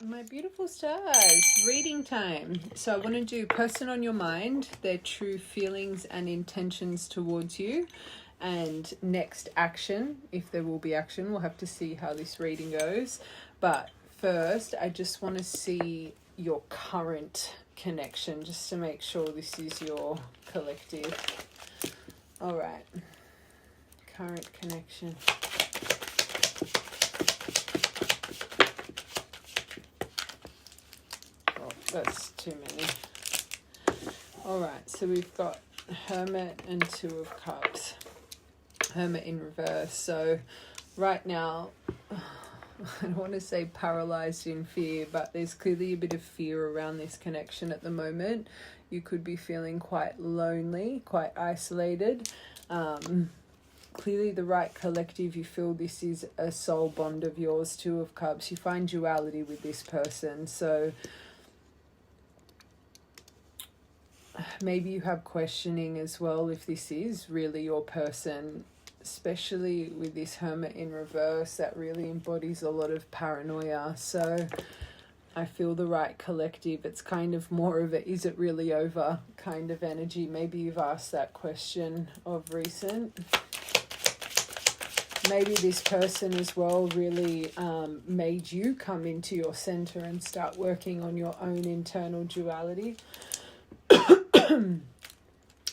My beautiful stars, reading time. So I want to do person on your mind, their true feelings and intentions towards you, and next action, if there will be action. We'll have to see how this reading goes. But first, I just want to see your current connection, just to make sure this is your collective. All right. Current connection. That's too many. All right, so we've got Hermit and Two of Cups. Hermit in reverse. So right now, I don't want to say paralyzed in fear, but there's clearly a bit of fear around this connection at the moment. You could be feeling quite lonely, quite isolated. Clearly the right collective, you feel this is a soul bond of yours. Two of Cups. You find duality with this person. So maybe you have questioning as well if this is really your person, especially with this Hermit in reverse that really embodies a lot of paranoia. So I feel the right collective, it's kind of more of a is it really over kind of energy. Maybe you've asked that question of recent. Maybe this person as well really made you come into your center and start working on your own internal duality.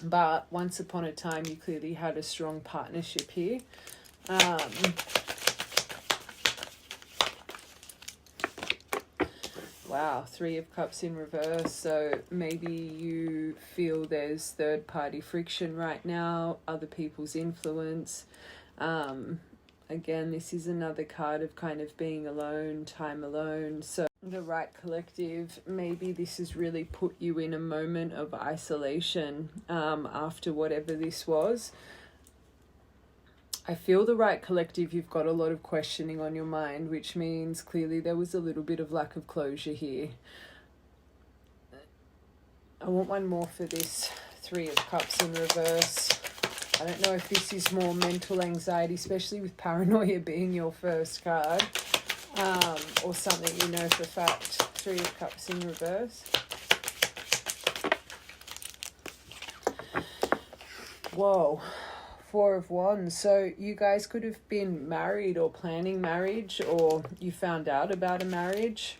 But once upon a time, you clearly had a strong partnership here. Wow, Three of Cups in reverse. So maybe you feel there's third-party friction right now, other people's influence. Again, this is another card of kind of being alone, time alone. So the right collective, maybe this has really put you in a moment of isolation after whatever this was. I feel the right collective, you've got a lot of questioning on your mind, which means clearly there was a little bit of lack of closure here. I want one more for this Three of Cups in reverse. I don't know if this is more mental anxiety, especially with paranoia being your first card, or something you know for fact. Three of Cups in reverse. Whoa. Four of Wands. So you guys could have been married or planning marriage, or you found out about a marriage.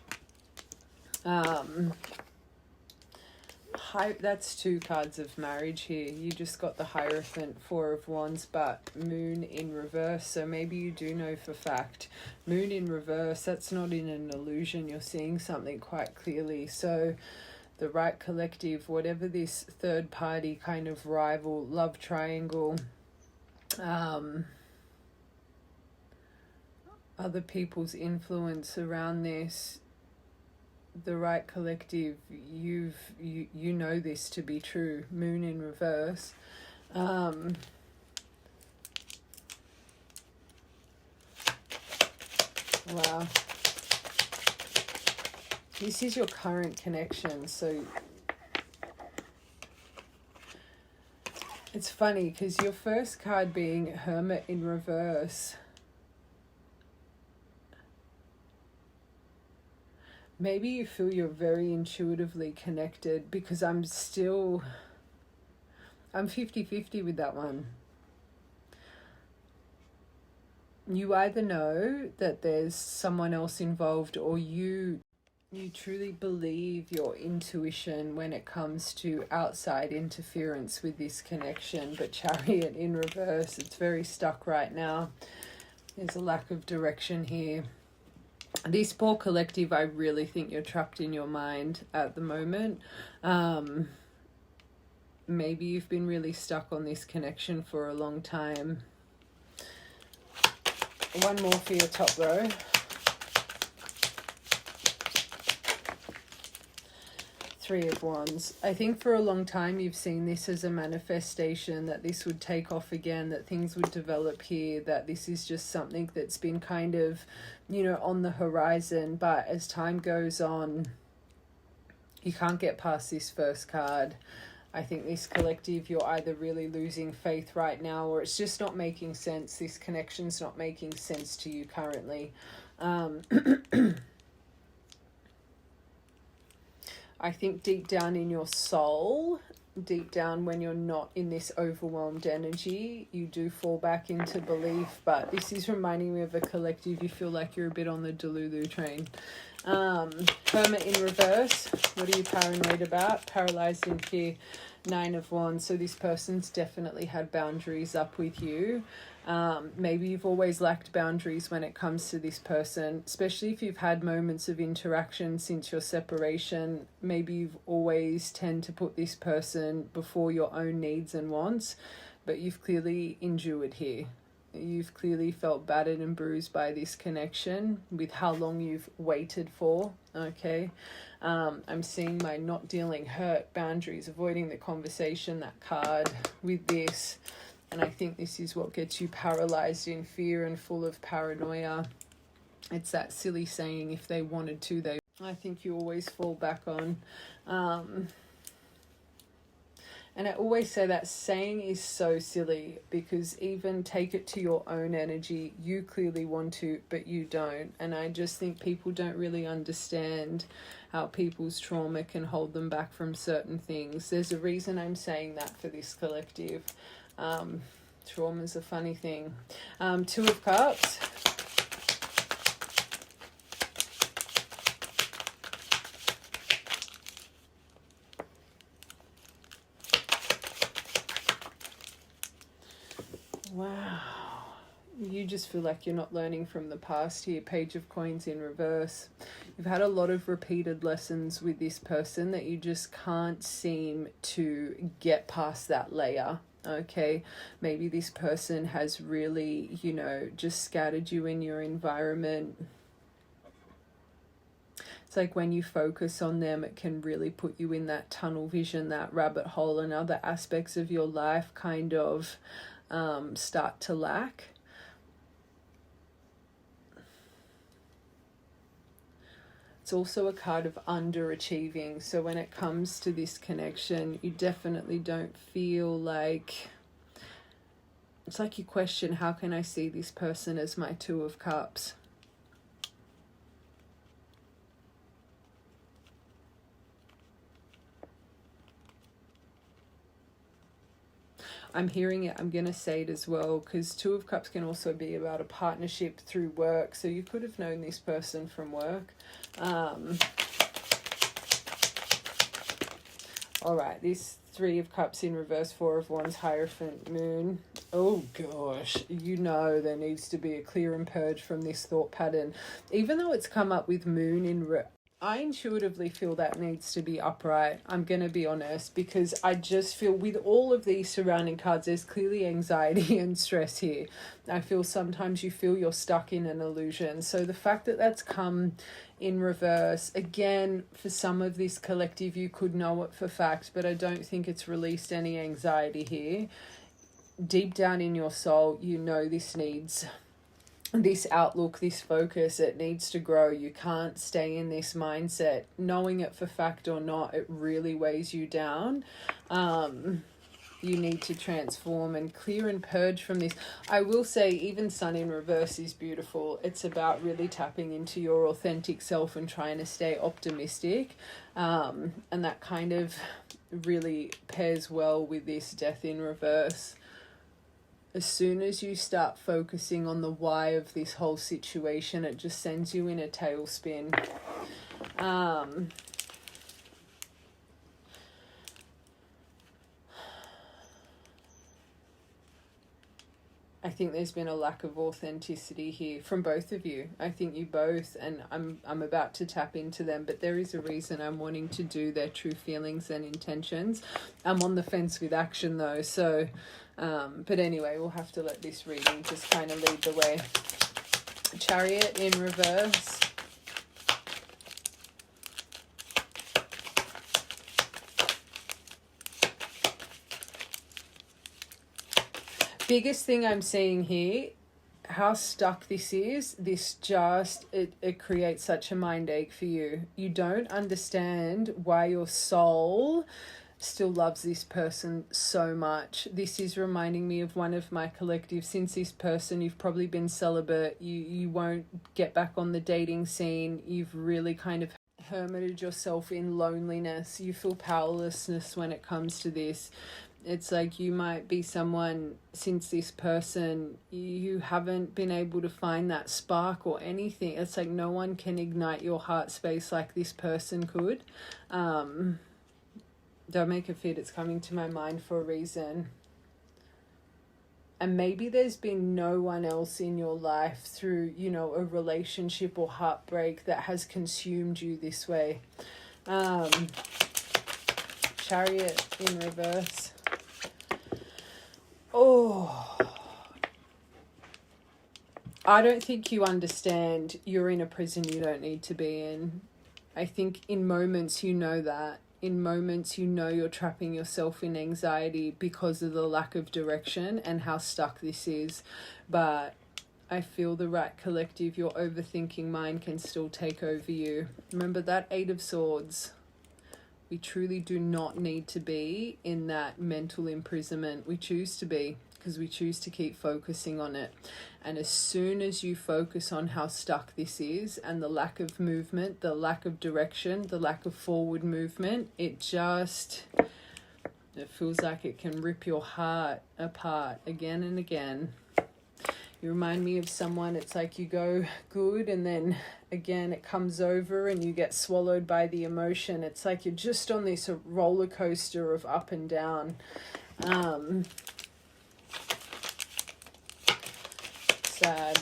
That's two cards of marriage here. You just got the Hierophant, Four of Wands, but Moon in reverse. So maybe you do know for fact. Moon in reverse, that's not in an illusion. You're seeing something quite clearly. So the right collective, whatever this third party kind of rival, love triangle, other people's influence around this, the right collective, you know this to be true. Moon in reverse. Wow. This is your current connection. So it's funny because your first card being Hermit in reverse, maybe you feel you're very intuitively connected, because I'm 50-50 with that one. You either know that there's someone else involved, or you truly believe your intuition when it comes to outside interference with this connection. But Chariot in reverse, it's very stuck right now. There's a lack of direction here. This poor collective, I really think you're trapped in your mind at the moment. Maybe you've been really stuck on this connection for a long time. One more for your top row. Three of Wands. I think for a long time you've seen this as a manifestation, that this would take off again, that things would develop here, that this is just something that's been kind of, on the horizon. But as time goes on, you can't get past this first card. I think this collective, you're either really losing faith right now, or it's just not making sense. This connection's not making sense to you currently. I think deep down in your soul, deep down when you're not in this overwhelmed energy, you do fall back into belief. But this is reminding me of a collective. You feel like you're a bit on the Delulu train. Hermit in reverse. What are you paranoid about? Paralyzed in fear. 9 of Wands. So this person's definitely had boundaries up with you. Maybe you've always lacked boundaries when it comes to this person, especially if you've had moments of interaction since your separation. Maybe you've always tend to put this person before your own needs and wants, but you've clearly endured here. You've clearly felt battered and bruised by this connection with how long you've waited for. Okay. I'm seeing my not dealing hurt, boundaries, avoiding the conversation, that card with this. And I think this is what gets you paralyzed in fear and full of paranoia. It's that silly saying, if they wanted to, they... I think you always fall back on. And I always say that saying is so silly, because even take it to your own energy. You clearly want to, but you don't. And I just think people don't really understand how people's trauma can hold them back from certain things. There's a reason I'm saying that for this collective. Trauma's a funny thing. 2 of Cups. Wow. You just feel like you're not learning from the past here. Page of Coins in reverse. You've had a lot of repeated lessons with this person that you just can't seem to get past that layer. Okay, maybe this person has really, just scattered you in your environment. It's like when you focus on them, it can really put you in that tunnel vision, that rabbit hole, and other aspects of your life kind of start to lack. It's also a card of underachieving. So when it comes to this connection, you definitely don't feel like... It's like you question, how can I see this person as my 2 of Cups? I'm hearing it, I'm going to say it as well, because 2 of Cups can also be about a partnership through work. So you could have known this person from work. All right, this 3 of Cups in reverse, 4 of Wands, Hierophant, Moon. Oh gosh, there needs to be a clear and purge from this thought pattern. Even though it's come up with Moon in... I intuitively feel that needs to be upright. I'm going to be honest, because I just feel with all of these surrounding cards, there's clearly anxiety and stress here. I feel sometimes you feel you're stuck in an illusion. So the fact that that's come in reverse, again, for some of this collective, you could know it for fact, but I don't think it's released any anxiety here. Deep down in your soul, this needs... this outlook, this focus, it needs to grow. You can't stay in this mindset. Knowing it for fact or not, it really weighs you down. You need to transform and clear and purge from this. I will say even Sun in reverse is beautiful. It's about really tapping into your authentic self and trying to stay optimistic. And that kind of really pairs well with this Death in reverse. As soon as you start focusing on the why of this whole situation, it just sends you in a tailspin. I think there's been a lack of authenticity here from both of you. I think you both, and I'm about to tap into them, but there is a reason I'm wanting to do their true feelings and intentions. I'm on the fence with action though, so... but anyway, we'll have to let this reading just kind of lead the way. Chariot in reverse. Biggest thing I'm seeing here, how stuck this is, it creates such a mind ache for you. You don't understand why your soul still loves this person so much. This is reminding me of one of my collectives. Since this person, you've probably been celibate, you won't get back on the dating scene, you've really kind of hermited yourself in loneliness. You feel powerlessness when it comes to this. It's like you might be someone, since this person, you haven't been able to find that spark or anything. It's like no one can ignite your heart space like this person could. Don't make a fit, it's coming to my mind for a reason. And maybe there's been no one else in your life through, you know, a relationship or heartbreak that has consumed you this way. Chariot in reverse. Oh, I don't think you understand you're in a prison you don't need to be in. I think in moments you know that. In moments you know you're trapping yourself in anxiety because of the lack of direction and how stuck this is. But I feel the right collective, your overthinking mind can still take over you. Remember that 8 of Swords. We truly do not need to be in that mental imprisonment. We choose to be because we choose to keep focusing on it. And as soon as you focus on how stuck this is and the lack of movement, the lack of direction, the lack of forward movement, it feels like it can rip your heart apart again and again. You remind me of someone, it's like you go good and then again it comes over and you get swallowed by the emotion. It's like you're just on this roller coaster of up and down. Sad.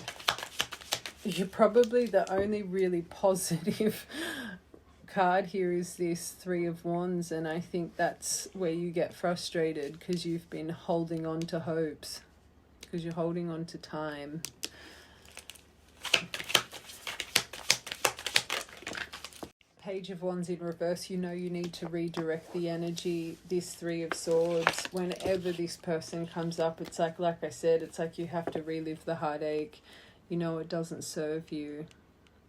You're probably the only really positive card here is this 3 of Wands, and I think that's where you get frustrated because you've been holding on to hopes. Because you're holding on to time. Page of Wands in reverse. You know you need to redirect the energy. This 3 of Swords. Whenever this person comes up, it's like I said, it's like you have to relive the heartache. You know it doesn't serve you.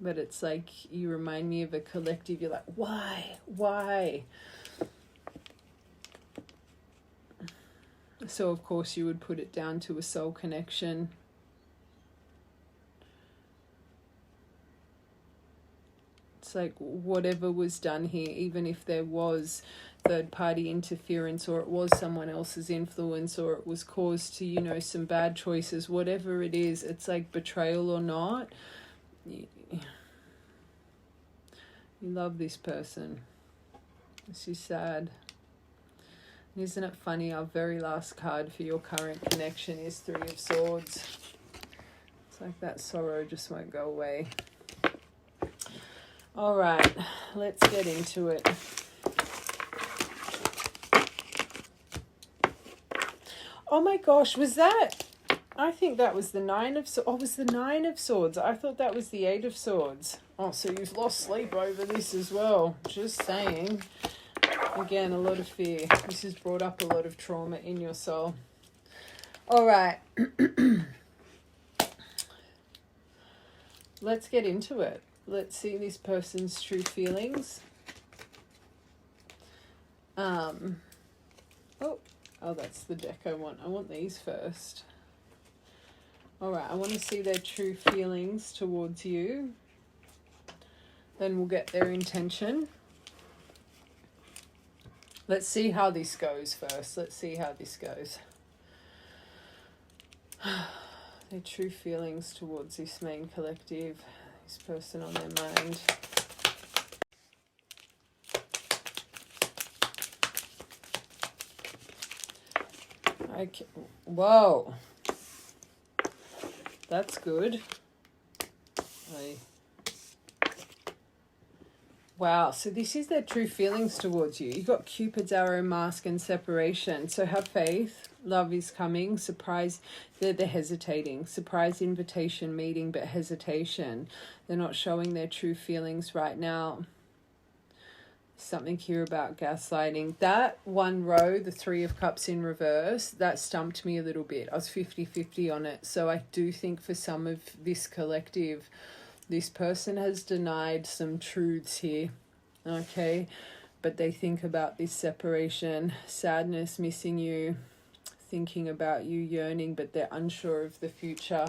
But it's like you remind me of a collective. You're like, why? Why? So, of course, you would put it down to a soul connection. It's like whatever was done here, even if there was third-party interference or it was someone else's influence or it was caused to, you know, some bad choices, whatever it is, it's like betrayal or not. You love this person. This is sad. Isn't it funny, our very last card for your current connection is 3 of Swords. It's like that sorrow just won't go away. All right, let's get into it. Oh my gosh, was that? I think that was the 9 of Swords. Oh, it was the 9 of Swords. I thought that was the 8 of Swords. Oh, so you've lost sleep over this as well. Just saying. Again, a lot of fear. This has brought up a lot of trauma in your soul. All right. Let's get into it. Let's see this person's true feelings. Oh, that's the deck I want. I want these first. All right, I want to see their true feelings towards you. Then we'll get their intention. Let's see how this goes first. Let's see how this goes. Their true feelings towards this main collective, this person on their mind. Okay. Whoa. That's good. Wow, so this is their true feelings towards you. You've got Cupid's arrow, mask, and separation. So have faith. Love is coming. Surprise. They're hesitating. Surprise invitation, meeting, but hesitation. They're not showing their true feelings right now. Something here about gaslighting. That one row, the 3 of Cups in reverse, that stumped me a little bit. I was 50-50 on it. So I do think for some of this collective, this person has denied some truths here, okay? But they think about this separation, sadness, missing you, thinking about you, yearning, but they're unsure of the future.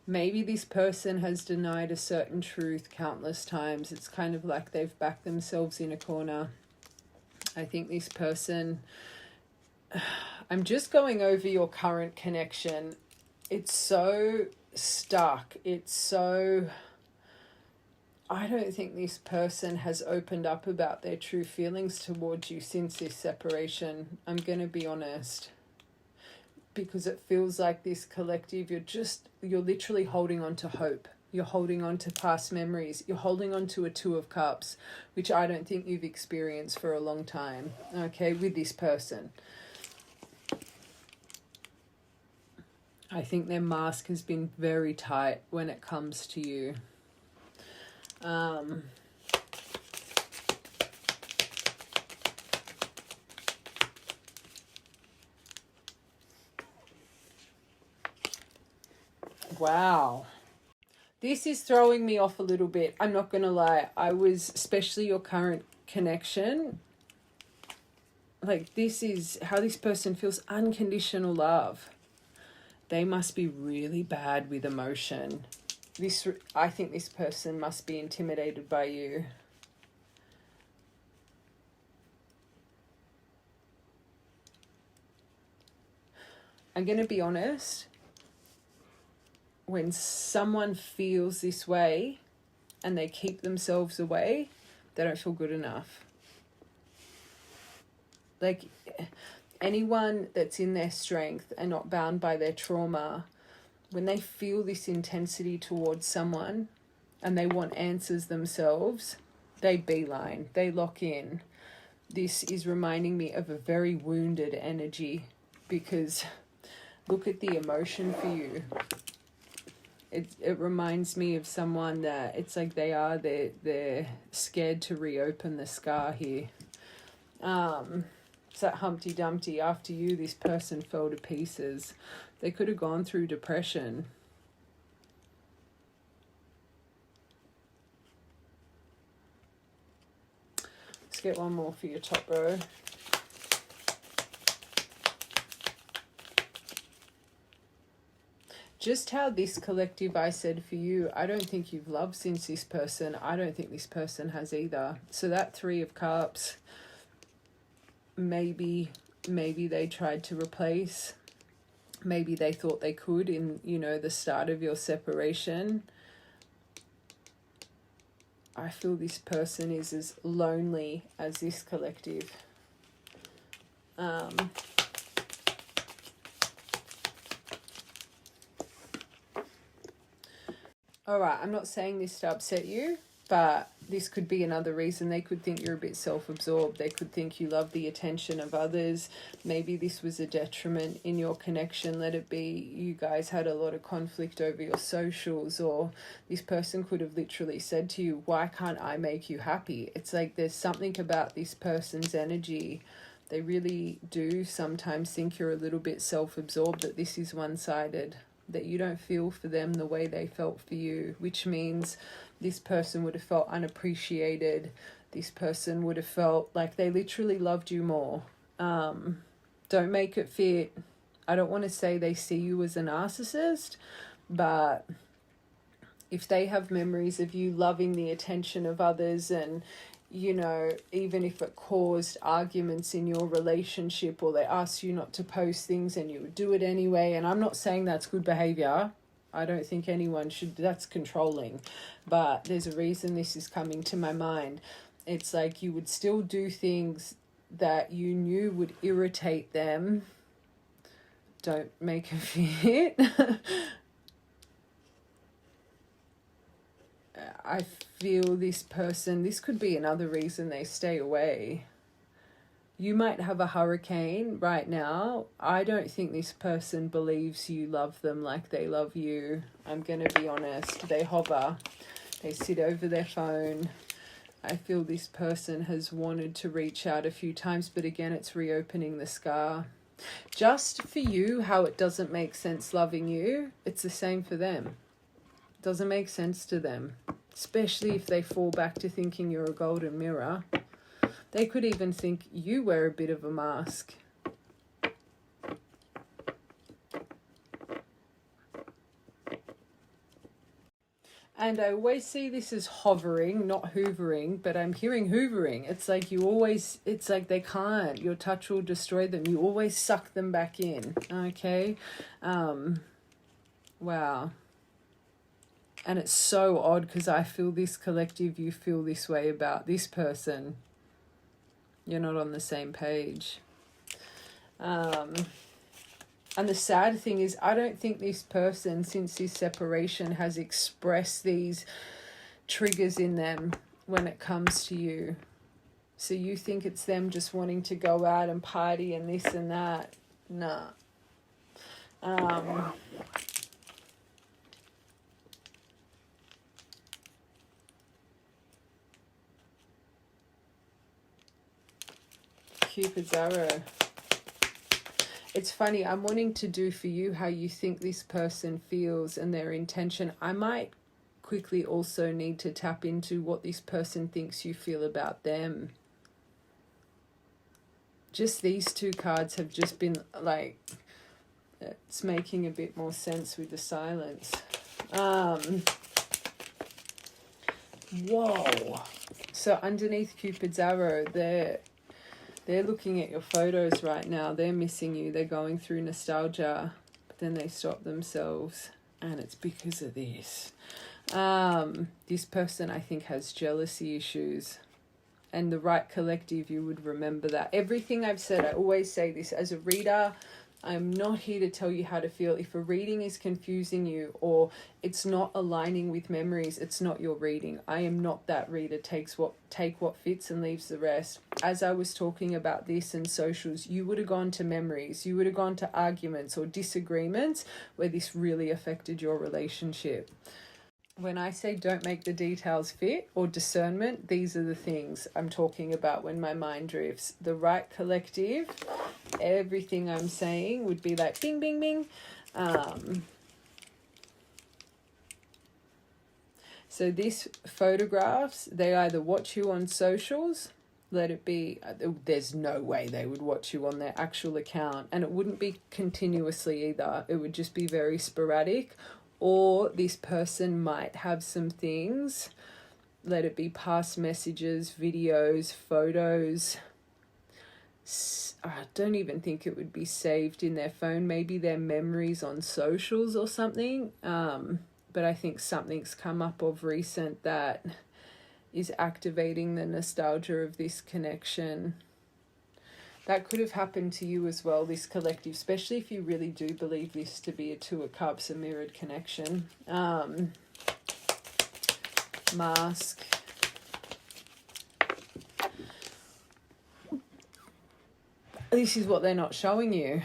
Maybe this person has denied a certain truth countless times. It's kind of like they've backed themselves in a corner. I think this person, I'm just going over your current connection. It's so stuck. It's so, I don't think this person has opened up about their true feelings towards you since this separation. I'm going to be honest. Because it feels like this collective, you're literally holding on to hope. You're holding on to past memories. You're holding on to a Two of Cups, which I don't think you've experienced for a long time, okay, with this person. I think their mask has been very tight when it comes to you. Wow. This is throwing me off a little bit. I'm not going to lie. Especially your current connection. Like, this is how this person feels, unconditional love. They must be really bad with emotion. I think this person must be intimidated by you. I'm going to be honest. When someone feels this way and they keep themselves away, they don't feel good enough. Like, anyone that's in their strength and not bound by their trauma, when they feel this intensity towards someone and they want answers themselves, they beeline, they lock in. This is reminding me of a very wounded energy, because look at the emotion for you. It reminds me of someone that it's like they're scared to reopen the scar here. It's that Humpty Dumpty. After you, this person fell to pieces. They could have gone through depression. Let's get one more for your top row. Just how this collective, I said for you, I don't think you've loved since this person. I don't think this person has either. So that Three of Cups, maybe they tried to replace. Maybe they thought they could in, the start of your separation. I feel this person is as lonely as this collective. All right, I'm not saying this to upset you, but this could be another reason. They could think you're a bit self-absorbed. They could think you love the attention of others. Maybe this was a detriment in your connection. Let it be you guys had a lot of conflict over your socials, or this person could have literally said to you, why can't I make you happy? It's like there's something about this person's energy. They really do sometimes think you're a little bit self-absorbed, that this is one-sided, that you don't feel for them the way they felt for you, which means this person would have felt unappreciated. This person would have felt like they literally loved you more. Don't make it fit. I don't want to say they see you as a narcissist, but if they have memories of you loving the attention of others, and even if it caused arguments in your relationship, or they asked you not to post things and you would do it anyway, and I'm not saying that's good behavior. I don't think anyone should, that's controlling, but there's a reason this is coming to my mind. It's like you would still do things that you knew would irritate them. Don't make it fit. I feel this person, this could be another reason they stay away. You might have a hurricane right now. I don't think this person believes you love them like they love you. I'm going to be honest. They hover. They sit over their phone. I feel this person has wanted to reach out a few times, but again, it's reopening the scar. Just for you, how it doesn't make sense loving you, it's the same for them. It doesn't make sense to them. Especially if they fall back to thinking you're a golden mirror. They could even think you wear a bit of a mask. And I always see this as hovering, not hoovering, but I'm hearing hoovering. It's like it's like they can't. Your touch will destroy them. You always suck them back in, okay? Wow. And it's so odd because I feel this collective, you feel this way about this person. You're not on the same page. And the sad thing is, I don't think this person, since this separation, has expressed these triggers in them when it comes to you. So you think it's them just wanting to go out and party and this and that. Nah. Cupid's arrow. It's funny, I'm wanting to do for you how you think this person feels and their intention. I might quickly also need to tap into what this person thinks you feel about them. Just these two cards have just been like, it's making a bit more sense with the silence. Whoa. So underneath Cupid's arrow, they're looking at your photos right now. They're missing you. They're going through nostalgia, but then they stop themselves, and it's because of this. This person, I think, has jealousy issues, and the right collective, you would remember that. Everything I've said, I always say this as a reader. I'm not here to tell you how to feel. If a reading is confusing you or it's not aligning with memories, it's not your reading. I am not that reader. Take what fits and leaves the rest. As I was talking about this in socials, you would have gone to memories. You would have gone to arguments or disagreements where this really affected your relationship. When I say don't make the details fit or discernment, these are the things I'm talking about when my mind drifts. The right collective, everything I'm saying would be like bing, bing, bing. So these photographs, they either watch you on socials, let it be, there's no way they would watch you on their actual account, and it wouldn't be continuously either. It would just be very sporadic. Or this person might have some things, let it be past messages, videos, photos. I don't even think it would be saved in their phone. Maybe their memories on socials or something. But I think something's come up of recent that is activating the nostalgia of this connection. That could have happened to you as well, this collective, especially if you really do believe this to be a Two of Cups, a mirrored connection. Mask. This is what they're not showing you.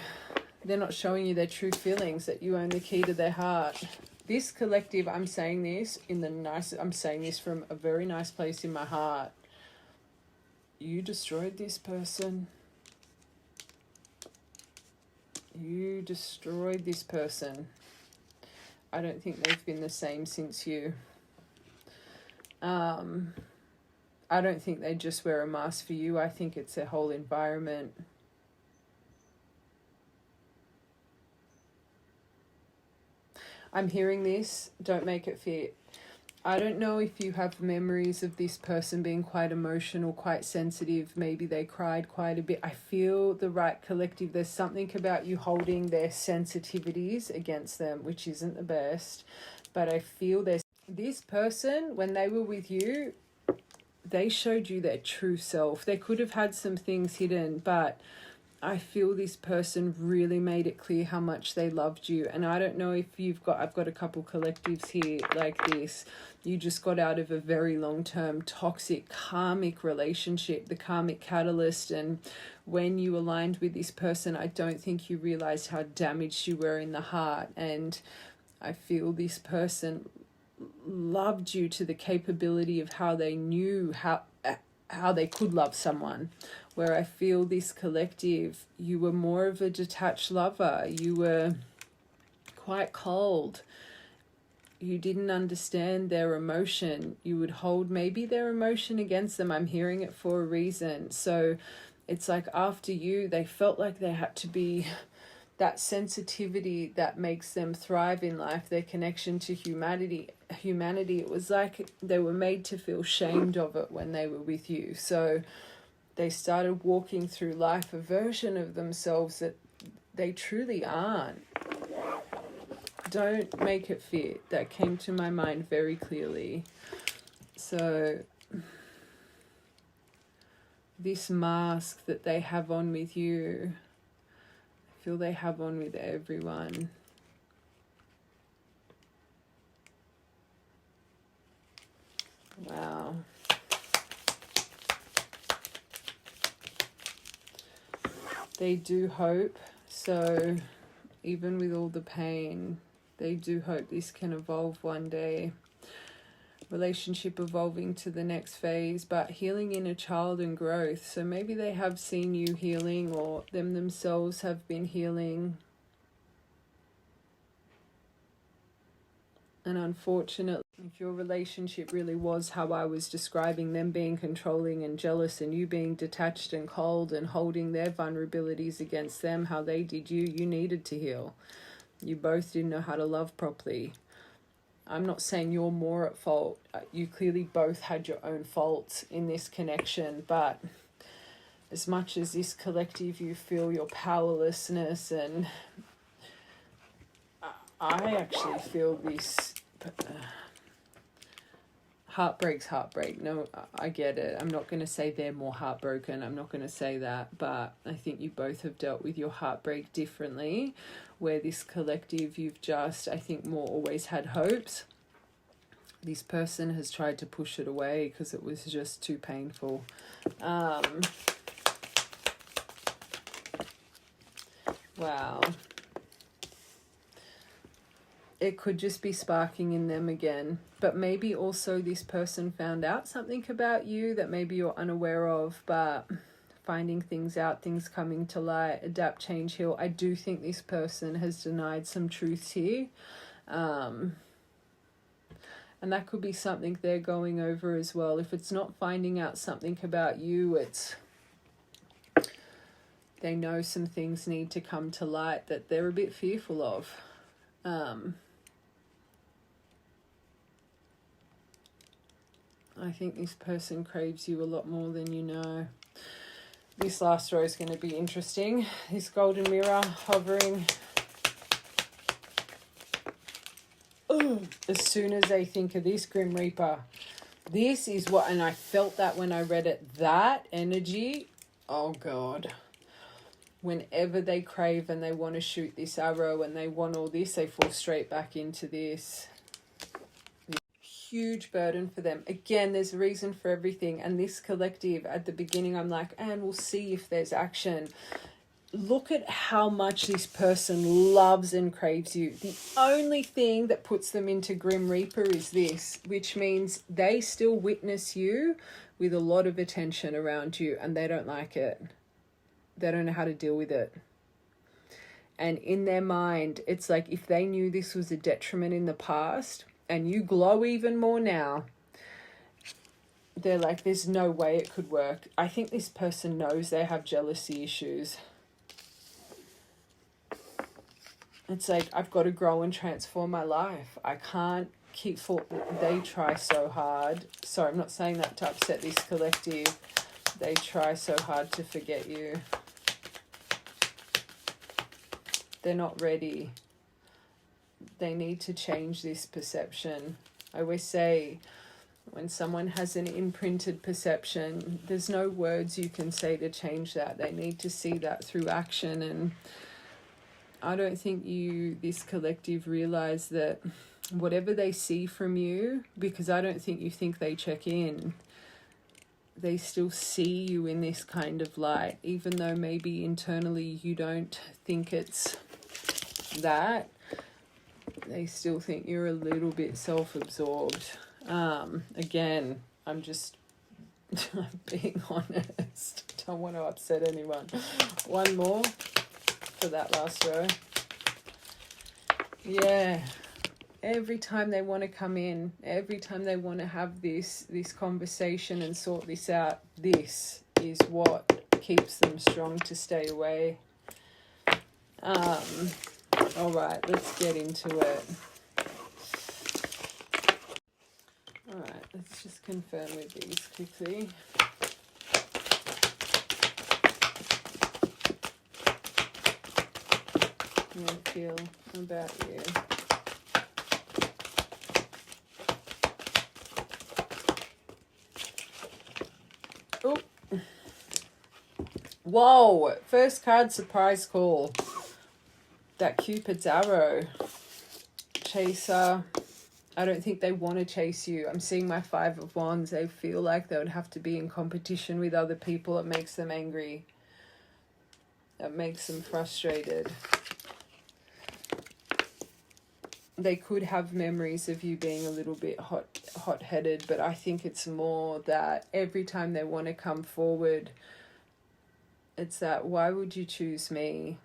They're not showing you their true feelings, that you own the key to their heart. This collective, I'm saying this from a very nice place in my heart. You destroyed this person. You destroyed this person. I don't think they've been the same since you. I don't think they just wear a mask for you. I think it's their whole environment. I'm hearing this. Don't make it fit. I don't know if you have memories of this person being quite emotional, quite sensitive. Maybe they cried quite a bit. I feel the right collective. There's something about you holding their sensitivities against them, which isn't the best. But I feel this person, when they were with you, they showed you their true self. They could have had some things hidden, but I feel this person really made it clear how much they loved you. And I don't know if I've got a couple collectives here like this. You just got out of a very long-term toxic karmic relationship, the karmic catalyst. And when you aligned with this person, I don't think you realized how damaged you were in the heart. And I feel this person loved you to the capability of how they knew how they could love someone. Where I feel this collective, you were more of a detached lover. You were quite cold. You didn't understand their emotion. You would hold maybe their emotion against them. I'm hearing it for a reason. So it's like after you, they felt like they had to be that sensitivity that makes them thrive in life, their connection to humanity, it was like they were made to feel shamed of it when they were with you. So they started walking through life a version of themselves that they truly aren't. Don't make it fit. That came to my mind very clearly. So this mask that they have on with you, I feel they have on with everyone. Wow. They do hope. So even with all the pain, they do hope this can evolve one day. Relationship evolving to the next phase, but healing inner child and growth. So maybe they have seen you healing, or them themselves have been healing. And unfortunately, if your relationship really was how I was describing, them being controlling and jealous and you being detached and cold and holding their vulnerabilities against them, how they did you, you needed to heal. You both didn't know how to love properly. I'm not saying you're more at fault. You clearly both had your own faults in this connection, but as much as this collective, you feel your powerlessness, and I actually feel this heartbreak. No, I get it. I'm not going to say they're more heartbroken. I'm not going to say that, but I think you both have dealt with your heartbreak differently, where this collective, you've just, I think, more always had hopes. This person has tried to push it away because it was just too painful. Wow. It could just be sparking in them again. But maybe also this person found out something about you that maybe you're unaware of, but finding things out, things coming to light, adapt, change, heal. I do think this person has denied some truths here. And that could be something they're going over as well. If it's not finding out something about you, it's they know some things need to come to light that they're a bit fearful of. I think this person craves you a lot more than you know. This last row is going to be interesting. This golden mirror hovering. Ooh, as soon as they think of this Grim Reaper, this is what, and I felt that when I read it, that energy, oh God. Whenever they crave and they want to shoot this arrow and they want all this, they fall straight back into this. Huge burden for them. Again, there's a reason for everything. And this collective, at the beginning, I'm like, and we'll see if there's action. Look at how much this person loves and craves you. The only thing that puts them into Grim Reaper is this, which means they still witness you with a lot of attention around you, and they don't like it. They don't know how to deal with it. And in their mind, it's like if they knew this was a detriment in the past and you glow even more now, they're like, there's no way it could work. I think this person knows they have jealousy issues. It's like, I've got to grow and transform my life. I can't keep they try so hard. Sorry, I'm not saying that to upset this collective. They try so hard to forget you. They're not ready. They need to change this perception. I always say, when someone has an imprinted perception, there's no words you can say to change that. They need to see that through action. And I don't think this collective, realize that whatever they see from you, because I don't think you think they check in, they still see you in this kind of light, even though maybe internally you don't think it's that. They still think you're a little bit self-absorbed. Again, I'm just being honest. Don't want to upset anyone. One more for that last row. Yeah. Every time they want to come in, every time they want to have this conversation and sort this out, this is what keeps them strong to stay away. All right, let's get into it. All right, let's just confirm with these quickly. How I feel about you. Oh, whoa! First card, surprise call. That Cupid's arrow. Chaser. I don't think they want to chase you. I'm seeing my Five of Wands. They feel like they would have to be in competition with other people. It makes them angry. It makes them frustrated. They could have memories of you being a little bit hot-headed, but I think it's more that every time they want to come forward, it's that, why would you choose me?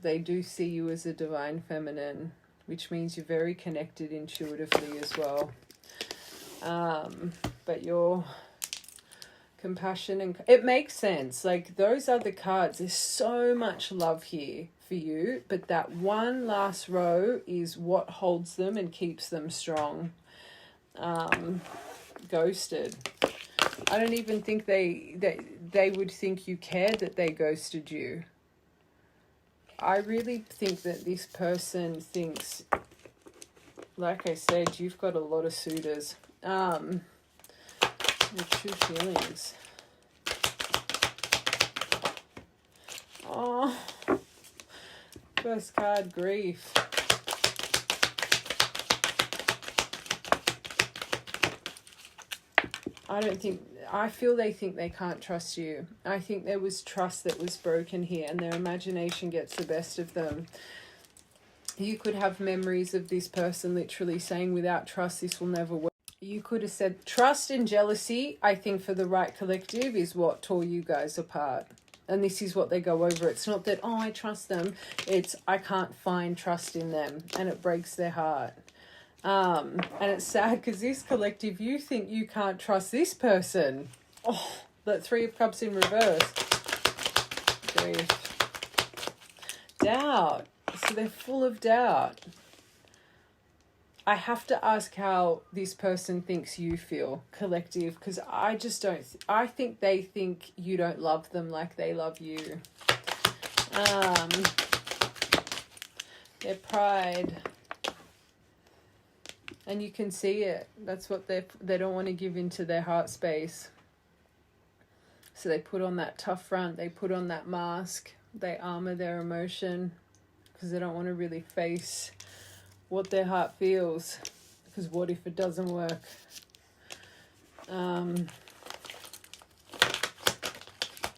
They do see you as a divine feminine, which means you're very connected intuitively as well. But your compassion, and it makes sense. Like, those other cards, there's so much love here for you, but that one last row is what holds them and keeps them strong. Ghosted. I don't even think they would think you cared that they ghosted you. I really think that this person thinks, like I said, you've got a lot of suitors. Your true feelings. Oh, first card, grief. I feel they think they can't trust you. I think there was trust that was broken here, and their imagination gets the best of them. You could have memories of this person literally saying, without trust, this will never work. You could have said, trust and jealousy, I think for the right collective, is what tore you guys apart. And this is what they go over. It's not that, oh, I trust them. It's, I can't find trust in them. And it breaks their heart. And it's sad because this collective, you think you can't trust this person. Oh, that Three of Cups in reverse. Grief. Doubt. So they're full of doubt. I have to ask how this person thinks you feel, collective, because I just don't. I think they think you don't love them like they love you. Their pride. And you can see it. That's what they don't want to give into their heart space. So they put on that tough front. They put on that mask. They armor their emotion because they don't want to really face what their heart feels. Because what if it doesn't work?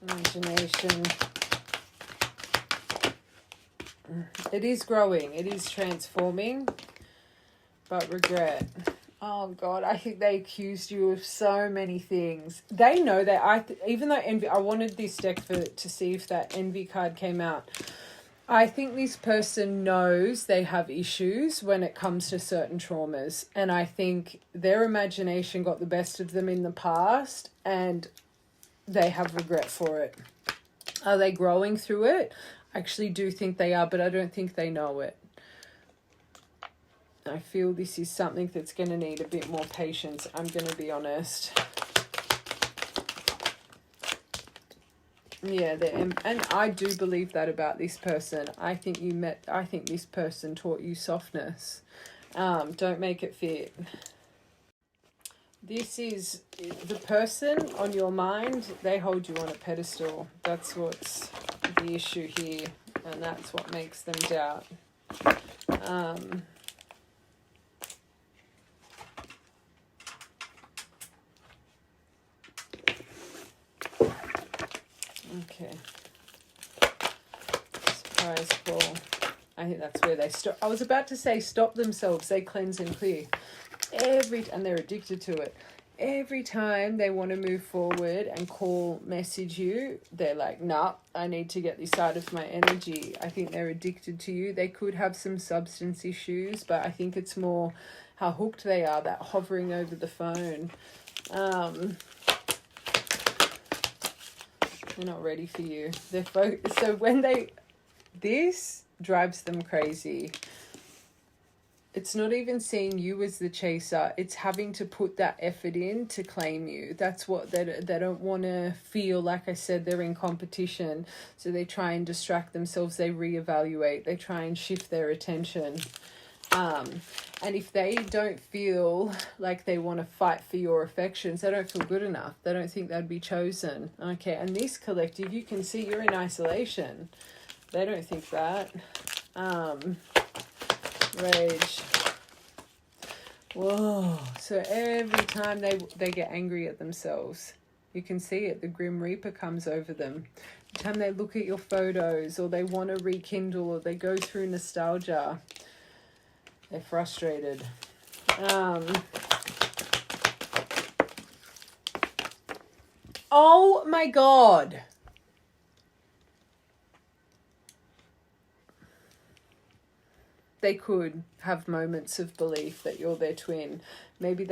Imagination. It is growing. It is transforming. But regret. Oh God, I think they accused you of so many things. They know that. Even though envy, I wanted this deck to see if that envy card came out. I think this person knows they have issues when it comes to certain traumas, and I think their imagination got the best of them in the past, and they have regret for it. Are they growing through it? I actually do think they are, but I don't think they know it. I feel this is something that's going to need a bit more patience. I'm going to be honest. Yeah, and I do believe that about this person. I think this person taught you softness. Don't make it fit. This is the person on your mind. They hold you on a pedestal. That's what's the issue here, and that's what makes them doubt. Okay. Surprise call. I think that's where they stop. I was about to say stop themselves. They cleanse and clear. And they're addicted to it. Every time they want to move forward and message you, they're like, nah, I need to get this out of my energy. I think they're addicted to you. They could have some substance issues, but I think it's more how hooked they are, that hovering over the phone. They're not ready for you. So when this drives them crazy. It's not even seeing you as the chaser. It's having to put that effort in to claim you. That's what they don't want to feel, like I said, they're in competition. So they try and distract themselves. They reevaluate. They try and shift their attention. And if they don't feel like they want to fight for your affections, they don't feel good enough. They don't think they'd be chosen. Okay, and this collective, you can see you're in isolation. They don't think that. Rage. Whoa. So every time they get angry at themselves, you can see it. The Grim Reaper comes over them. Every time they look at your photos, or they want to rekindle, or they go through nostalgia, they're frustrated. Oh my God. They could have moments of belief that you're their twin. Maybe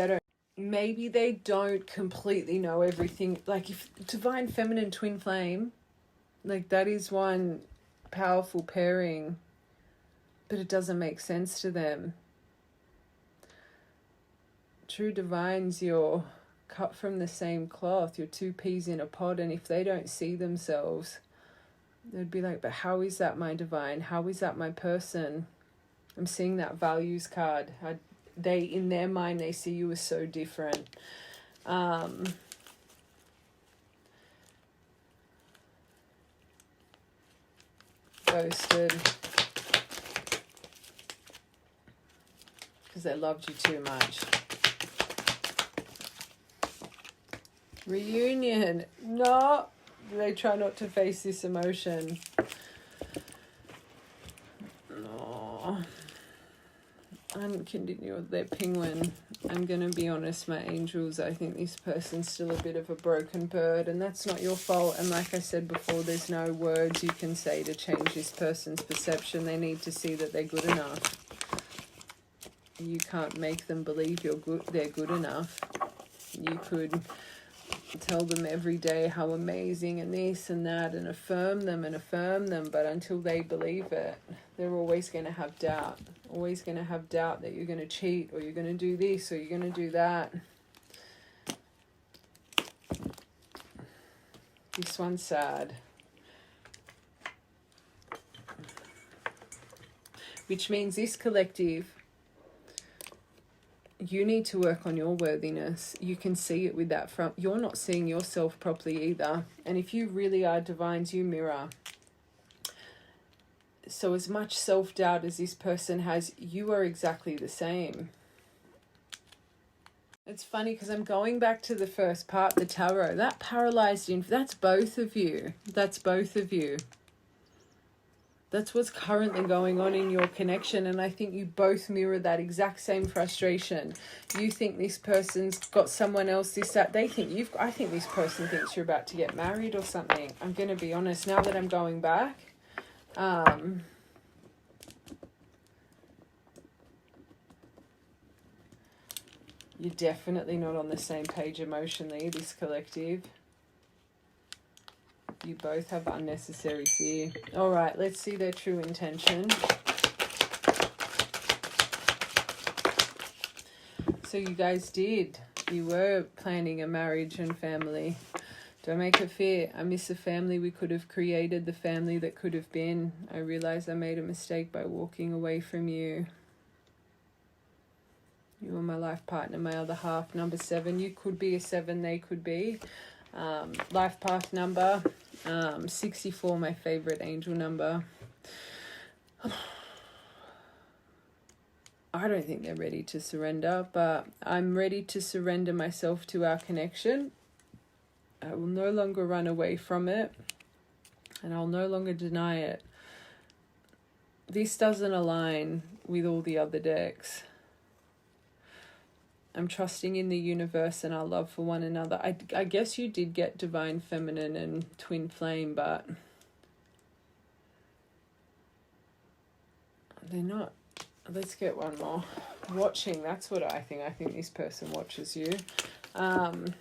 they don't completely know everything. Like, if Divine Feminine Twin Flame, like, that is one powerful pairing, but it doesn't make sense to them. True Divines, you're cut from the same cloth. You're two peas in a pod, and if they don't see themselves, they'd be like, but how is that my divine? How is that my person? I'm seeing that values card. They, in their mind, they see you as so different. Ghosted. Because they loved you too much. Reunion. No. They try not to face this emotion. No. And continue with their penguin. I'm going to be honest, my angels, I think this person's still a bit of a broken bird, and that's not your fault. And like I said before, there's no words you can say to change this person's perception. They need to see that they're good enough. You can't make them believe they're good enough. You could tell them every day how amazing and this and that, and affirm them, but until they believe it, they're always going to have doubt. Always going to have doubt that you're going to cheat, or you're going to do this, or you're going to do that. This one's sad. Which means this collective, you need to work on your worthiness. You can see it with that front. You're not seeing yourself properly either. And if you really are divines, you mirror. So as much self-doubt as this person has, you are exactly the same. It's funny because I'm going back to the first part, the tarot. That paralyzed that's both of you. That's both of you. That's what's currently going on in your connection. And I think you both mirror that exact same frustration. You think this person's got someone else, this, that. They think I think this person thinks you're about to get married or something. I'm going to be honest, now that I'm going back. You're definitely not on the same page emotionally, this collective. You both have unnecessary fear. All right, let's see their true intention. So you guys did. You were planning a marriage and family. Don't make it fear. I miss the family we could have created, the family that could have been. I realize I made a mistake by walking away from you. You are my life partner, my other half. Number 7. You could be a 7, they could be. Life path number 64, my favorite angel number. I don't think they're ready to surrender, but I'm ready to surrender myself to our connection. I will no longer run away from it, and I'll no longer deny it. This doesn't align with all the other decks. I'm trusting in the universe and our love for one another. I guess you did get Divine Feminine and Twin Flame, but they're not. Let's get one more. Watching, that's what I think. I think this person watches you. One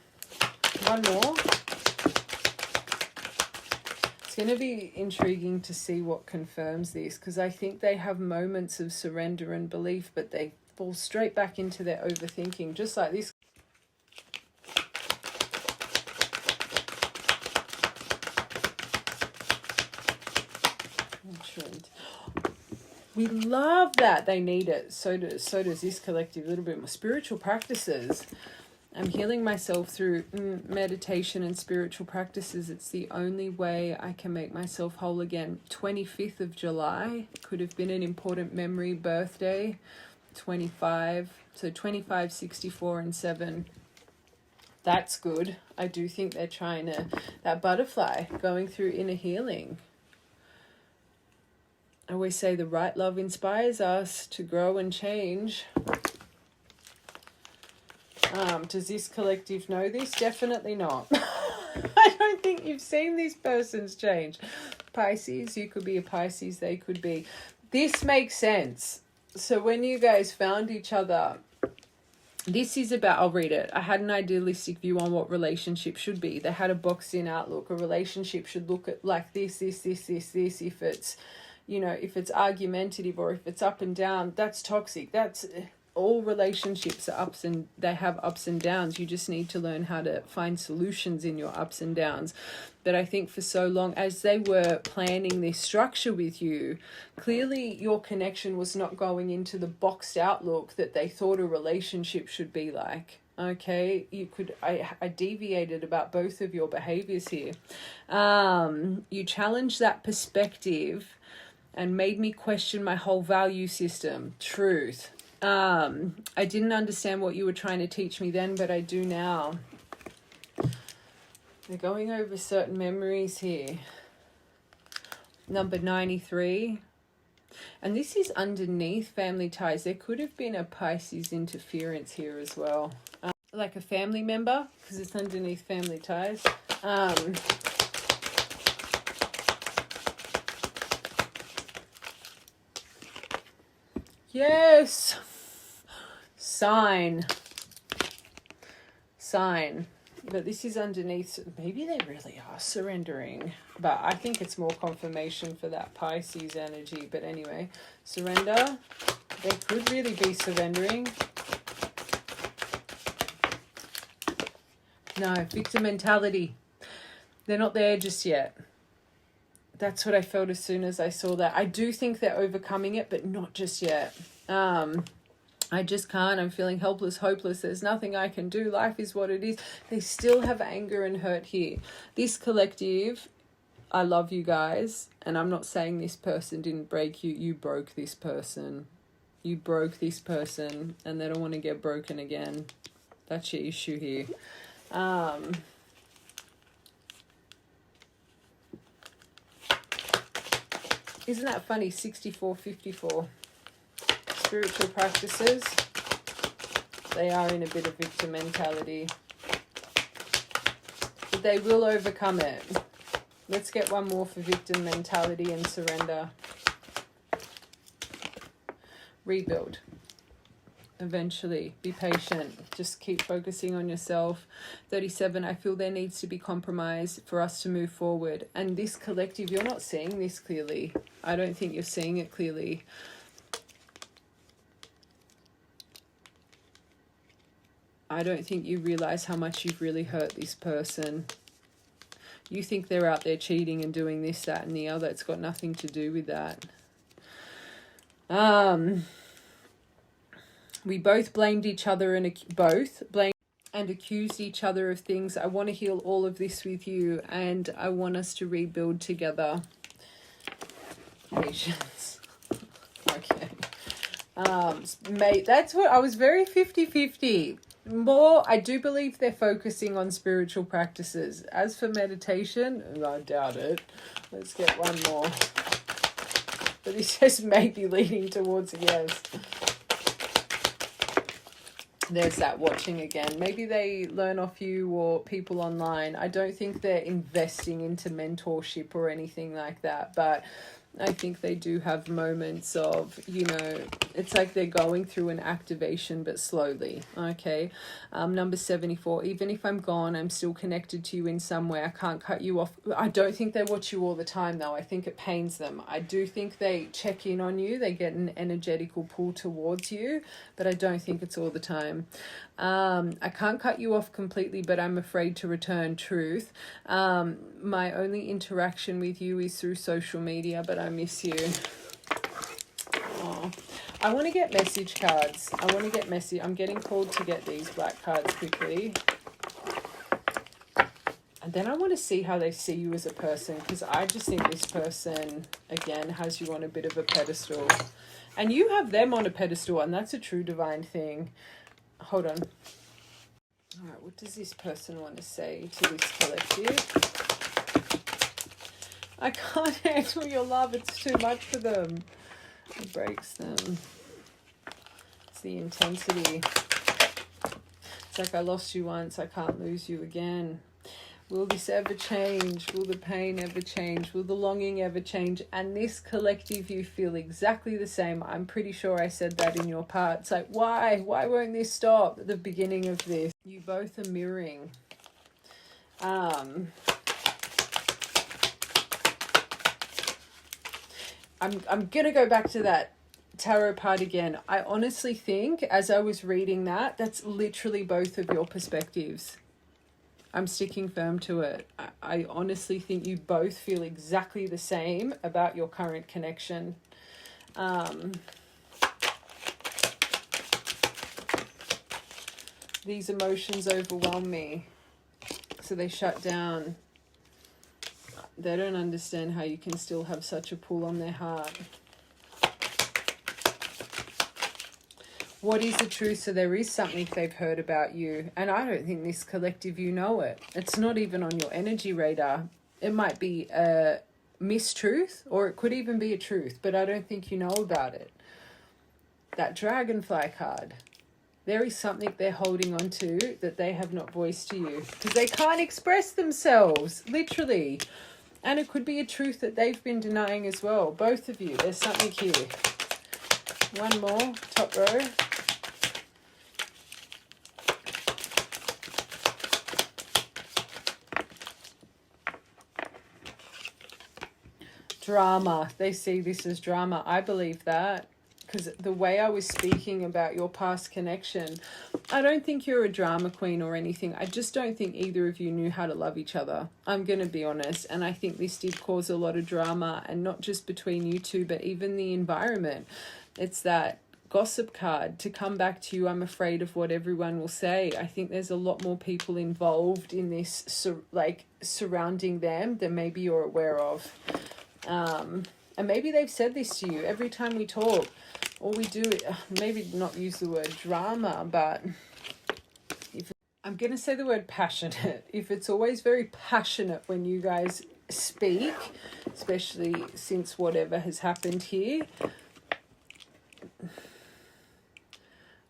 more. It's going to be intriguing to see what confirms this, because I think they have moments of surrender and belief, but they fall straight back into their overthinking, just like this. We love that. They need it. So does this collective. A little bit more spiritual practices. I'm healing myself through meditation and spiritual practices. It's the only way I can make myself whole again. 25th of July could have been an important memory birthday. 25. So 25, 64, and 7. That's good. I do think they're trying to... That butterfly going through inner healing. I always say the right love inspires us to grow and change. Does this collective know this? Definitely not. I don't think you've seen this person's change. Pisces, you could be a Pisces, they could be. This makes sense. So when you guys found each other, this is about, I'll read it. I had an idealistic view on what relationship should be. They had a boxed in outlook. A relationship should look at like this. If it's, if it's argumentative or if it's up and down, that's toxic. That's... All relationships are they have ups and downs. You just need to learn how to find solutions in your ups and downs. But I think for so long, as they were planning this structure with you, clearly your connection was not going into the boxed outlook that they thought a relationship should be like. Okay, I deviated about both of your behaviors here. You challenged that perspective and made me question my whole value system. Truth. I didn't understand what you were trying to teach me then, but I do now. They're going over certain memories here. Number 93. And this is underneath family ties. There could have been a Pisces interference here as well. Like a family member, because it's underneath family ties. Yes. Sign. But this is underneath. Maybe they really are surrendering. But I think it's more confirmation for that Pisces energy. But anyway, surrender. They could really be surrendering. No, victim mentality. They're not there just yet. That's what I felt as soon as I saw that. I do think they're overcoming it, but not just yet. I just can't. I'm feeling helpless, hopeless. There's nothing I can do. Life is what it is. They still have anger and hurt here. This collective, I love you guys. And I'm not saying this person didn't break you. You broke this person. You broke this person. And they don't want to get broken again. That's your issue here. Isn't that funny? 64-54. Spiritual practices, they are in a bit of victim mentality, but they will overcome it. Let's get one more for victim mentality and surrender. Rebuild. Eventually, be patient. Just keep focusing on yourself. 37, I feel there needs to be compromise for us to move forward. And this collective, you're not seeing this clearly. I don't think you're seeing it clearly. I don't think you realize how much you've really hurt this person. You think they're out there cheating and doing this, that, and the other. It's got nothing to do with that. We both blamed each other and accused each other of things. I want to heal all of this with you, and I want us to rebuild together. Patience. Okay. Mate, that's what I was very 50-50. More, I do believe they're focusing on spiritual practices. As for meditation, I doubt it. Let's get one more. But this says maybe leaning towards a yes. There's that watching again. Maybe they learn off you or people online. I don't think they're investing into mentorship or anything like that. But I think they do have moments of, you know, it's like they're going through an activation, but slowly. Okay. Number 74, even if I'm gone, I'm still connected to you in some way. I can't cut you off. I don't think they watch you all the time, though. I think it pains them. I do think they check in on you. They get an energetical pull towards you, but I don't think it's all the time. I can't cut you off completely, but I'm afraid to return. Truth. My only interaction with you is through social media, but I miss you. Oh, I want to get message cards. I'm getting called to get these black cards quickly. And then I want to see how they see you as a person, because I just think this person, again, has you on a bit of a pedestal. And you have them on a pedestal, and that's a true divine thing. Hold on. All right, what does this person want to say to this collective? I can't handle your love. It's too much for them. It breaks them. It's the intensity. It's like, I lost you once, I can't lose you again. Will this ever change? Will the pain ever change? Will the longing ever change? And this collective, you feel exactly the same. I'm pretty sure I said that in your part. It's like, why? Why won't this stop at the beginning of this? You both are mirroring. I'm going to go back to that tarot part again. I honestly think, as I was reading that, that's literally both of your perspectives. I'm sticking firm to it. I honestly think you both feel exactly the same about your current connection. These emotions overwhelm me, so they shut down. They don't understand how you can still have such a pull on their heart. What is the truth? So there is something they've heard about you. And I don't think this collective, you know it. It's not even on your energy radar. It might be a mistruth, or it could even be a truth, but I don't think you know about it. That dragonfly card. There is something they're holding on to that they have not voiced to you, because they can't express themselves, literally. And it could be a truth that they've been denying as well. Both of you. There's something here. One more, top row. Drama. They see this as drama. I believe that, because the way I was speaking about your past connection, I don't think you're a drama queen or anything. I just don't think either of you knew how to love each other. I'm going to be honest. And I think this did cause a lot of drama, and not just between you two, but even the environment. It's that gossip card to come back to you. I'm afraid of what everyone will say. I think there's a lot more people involved in this, surrounding them, than maybe you're aware of. And maybe they've said this to you every time we talk, or we do, maybe not use the word drama, but I'm going to say the word passionate. If it's always very passionate when you guys speak, especially since whatever has happened here,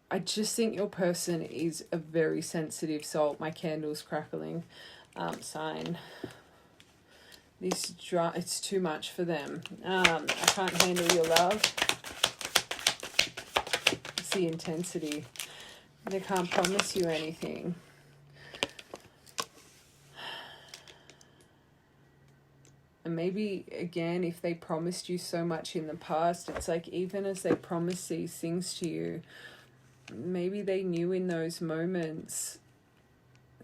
I just think your person is a very sensitive soul. My candle's crackling. Sign. It's too much for them. I can't handle your love. It's the intensity. They can't promise you anything. And maybe, again, if they promised you so much in the past, it's like, even as they promise these things to you, maybe they knew in those moments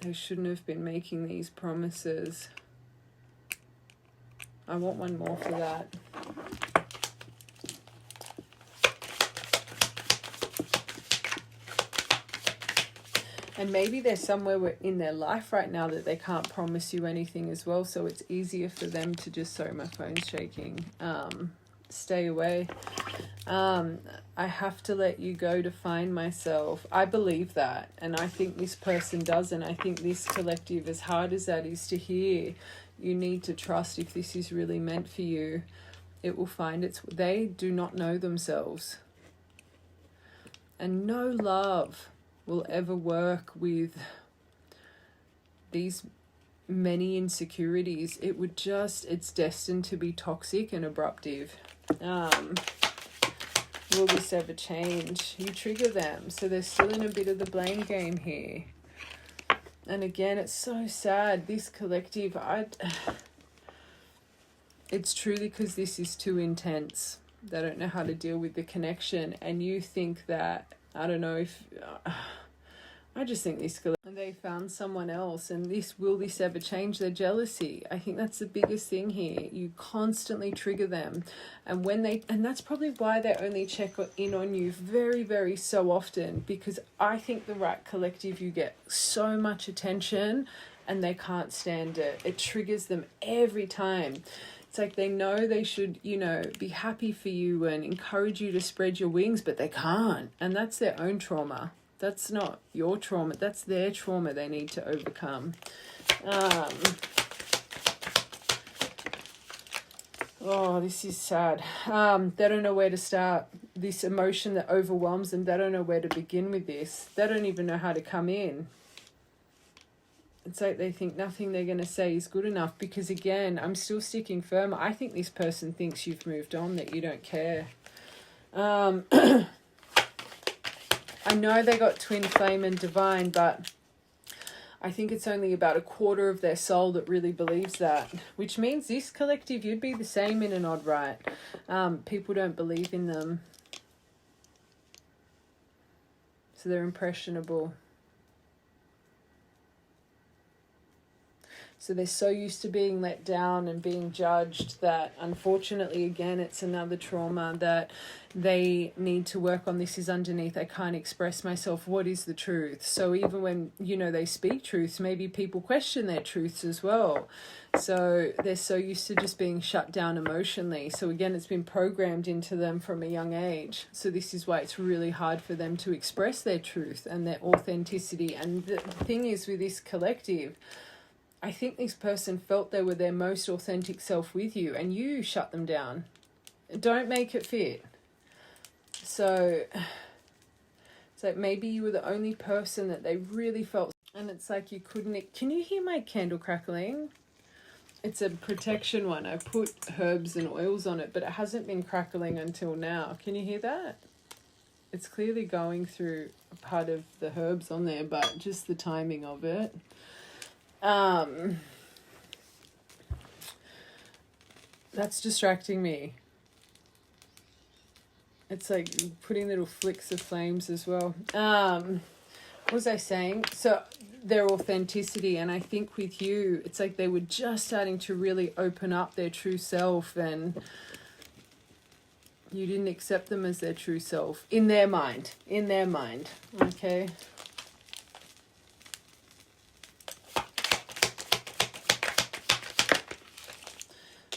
they shouldn't have been making these promises. I want one more for that. And maybe there's somewhere in their life right now that they can't promise you anything as well, so it's easier for them to just, sorry, my phone's shaking, stay away. I have to let you go to find myself. I believe that, and I think this person doesn't. I think this collective, as hard as that is to hear, you need to trust, if this is really meant for you, it will find its... They do not know themselves. And no love will ever work with these many insecurities, it would just, it's destined to be toxic and abruptive. Will this ever change? You trigger them, so they're still in a bit of the blame game here. And again, it's so sad. This collective, it's truly because this is too intense. They don't know how to deal with the connection, and you think that, I don't know if... I just think this, they found someone else, and will this ever change their jealousy? I think that's the biggest thing here. You constantly trigger them, and that's probably why they only check in on you very, very so often, because I think the right collective, you get so much attention and they can't stand it. It triggers them every time. It's like they know they should, be happy for you and encourage you to spread your wings, but they can't, and that's their own trauma. That's not your trauma. That's their trauma they need to overcome. Oh, this is sad. They don't know where to start. This emotion that overwhelms them, they don't know where to begin with this. They don't even know how to come in. It's like they think nothing they're going to say is good enough, because, again, I'm still sticking firm. I think this person thinks you've moved on, that you don't care. I know they got twin flame and divine, but I think it's only about a quarter of their soul that really believes that, which means this collective, you'd be the same in an odd right. People don't believe in them. So they're impressionable. So they're so used to being let down and being judged that, unfortunately, again, it's another trauma that they need to work on. This is underneath. I can't express myself. What is the truth? So even when, they speak truths, maybe people question their truths as well. So they're so used to just being shut down emotionally. So again, it's been programmed into them from a young age. So this is why it's really hard for them to express their truth and their authenticity. And the thing is, with this collective, I think this person felt they were their most authentic self with you, and you shut them down. Don't make it fit. So it's like maybe you were the only person that they really felt, and it's like you couldn't... Can you hear my candle crackling? It's a protection one. I put herbs and oils on it, but it hasn't been crackling until now. Can you hear that? It's clearly going through a part of the herbs on there, but just the timing of it. That's distracting me. It's like putting little flicks of flames as well. What was I saying? So their authenticity, and I think with you, it's like they were just starting to really open up their true self, and you didn't accept them as their true self in their mind. Okay.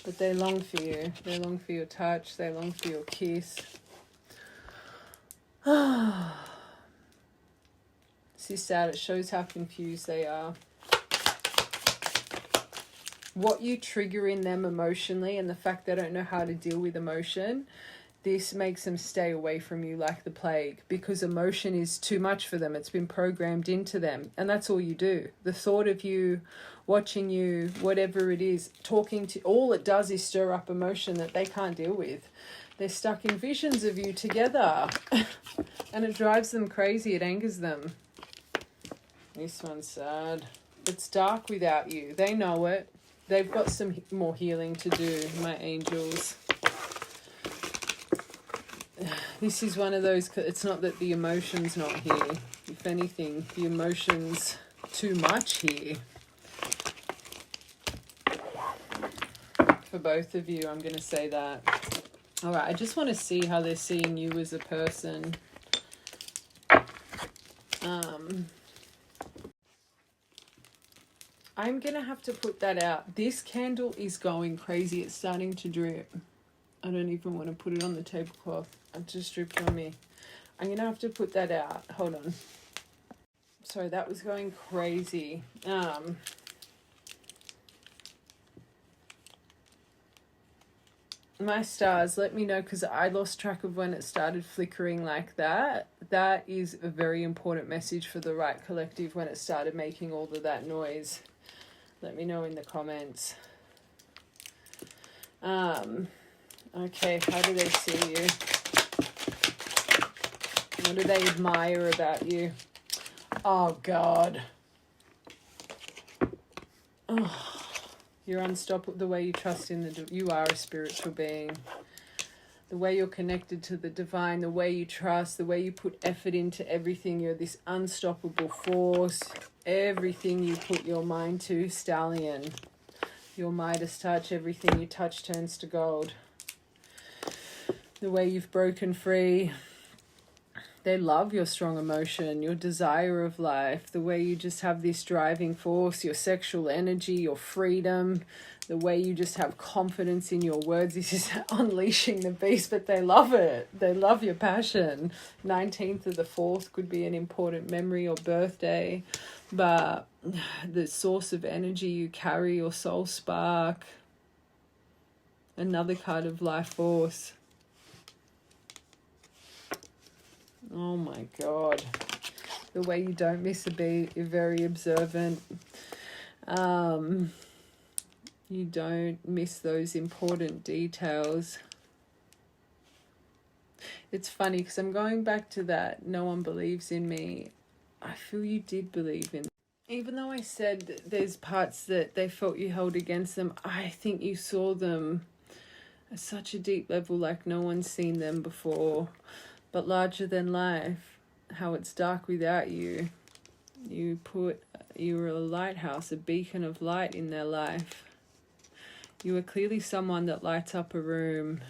But they long for you. They long for your touch. They long for your kiss. This is sad. It shows how confused they are. What you trigger in them emotionally, and the fact they don't know how to deal with emotion, this makes them stay away from you like the plague, because emotion is too much for them. It's been programmed into them, and that's all you do. The thought of you, watching you, whatever it is, talking to, all it does is stir up emotion that they can't deal with. They're stuck in visions of you together and it drives them crazy. It angers them. This one's sad. It's dark without you. They know it. They've got some more healing to do, my angels. This is one of those, it's not that the emotion's not here. If anything, the emotion's too much here. For both of you, I'm going to say that. All right, I just want to see how they're seeing you as a person. I'm going to have to put that out. This candle is going crazy. It's starting to drip. I don't even want to put it on the tablecloth. It just dripped on me. I'm going to have to put that out. Hold on. Sorry, that was going crazy. My stars, let me know, because I lost track of when it started flickering like that. That is a very important message for the right collective when it started making all of that noise. Let me know in the comments. Okay, how do they see you? What do they admire about you? Oh, God. Oh, you're unstoppable. The way you trust in you are a spiritual being. The way you're connected to the divine, the way you trust, the way you put effort into everything. You're this unstoppable force. Everything you put your mind to, stallion. Your Midas touch, everything you touch turns to gold. The way you've broken free. They love your strong emotion, your desire of life, the way you just have this driving force, your sexual energy, your freedom, the way you just have confidence in your words. This is unleashing the beast, but they love it. They love your passion. 19th of the 4th could be an important memory or birthday, but the source of energy you carry, your soul spark, another card of life force. Oh my God. The way you don't miss a beat. You're very observant. You don't miss those important details. It's funny because I'm going back to that no one believes in me. I feel you did believe in me. Even though I said there's parts that they felt you held against them, I think you saw them at such a deep level like no one's seen them before. But larger than life, how it's dark without you. You were a lighthouse, a beacon of light in their life. You are clearly someone that lights up a room.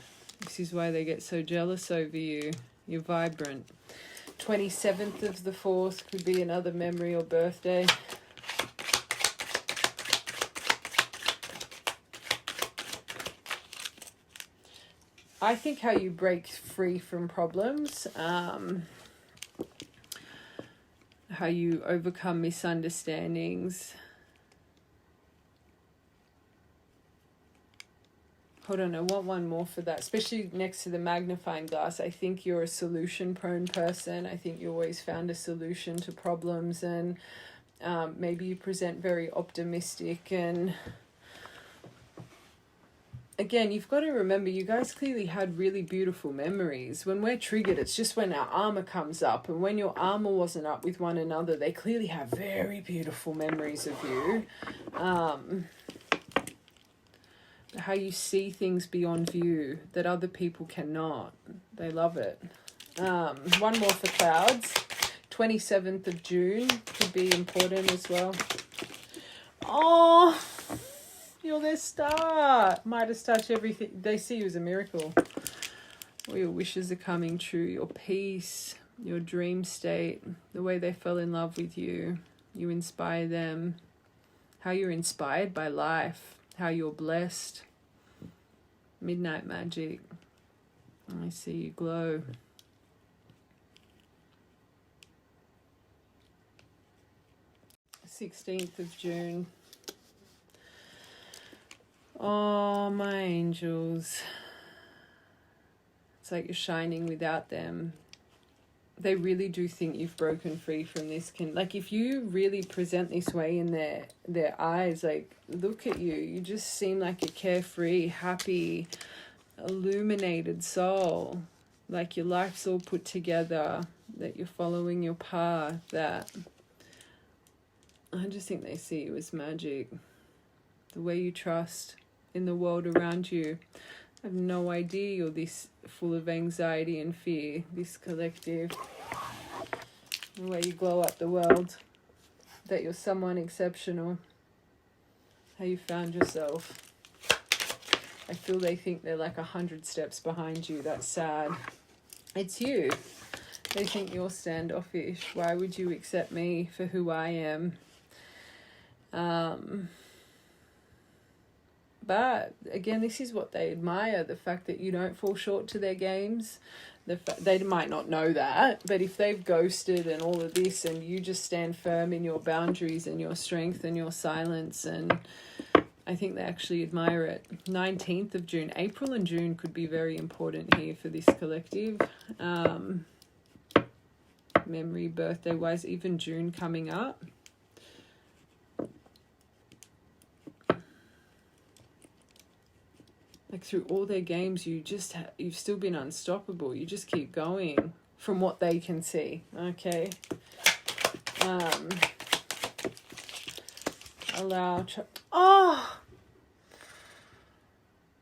This is why they get so jealous over you. You're vibrant. 27th of the 4th could be another memory or birthday. I think how you break free from problems, how you overcome misunderstandings. Hold on, I want one more for that, especially next to the magnifying glass. I think you're a solution-prone person. I think you always found a solution to problems, and maybe you present very optimistic. And again, you've got to remember, you guys clearly had really beautiful memories. When we're triggered, it's just when our armor comes up. And when your armor wasn't up with one another, they clearly have very beautiful memories of you. How you see things beyond view that other people cannot. They love it. One more for clouds. 27th of June could be important as well. Oh, you're their star. Midas touch, everything. They see you as a miracle. All your wishes are coming true. Your peace, your dream state, the way they fell in love with you. You inspire them. How you're inspired by life. How you're blessed. Midnight magic. I see you glow. Sixteenth of June. Oh, my angels. It's like you're shining without them. They really do think you've broken free from this. Like, if you really present this way in their eyes, like, look at you. You just seem like a carefree, happy, illuminated soul. Like your life's all put together, that you're following your path, that I just think they see you as magic. The way you trust in the world around you. I have no idea you're this full of anxiety and fear, this collective. The way you glow up the world, that you're someone exceptional. How you found yourself. I feel they think they're like 100 steps behind you. That's sad. It's you. They think you're standoffish. Why would you accept me for who I am? But again, this is what they admire, the fact that you don't fall short to their games. They might not know that, but if they've ghosted and all of this and you just stand firm in your boundaries and your strength and your silence, and I think they actually admire it. 19th of June. April and June could be very important here for this collective. Memory, birthday-wise, even June coming up. Like through all their games, you've still been unstoppable. You just keep going from what they can see. Okay.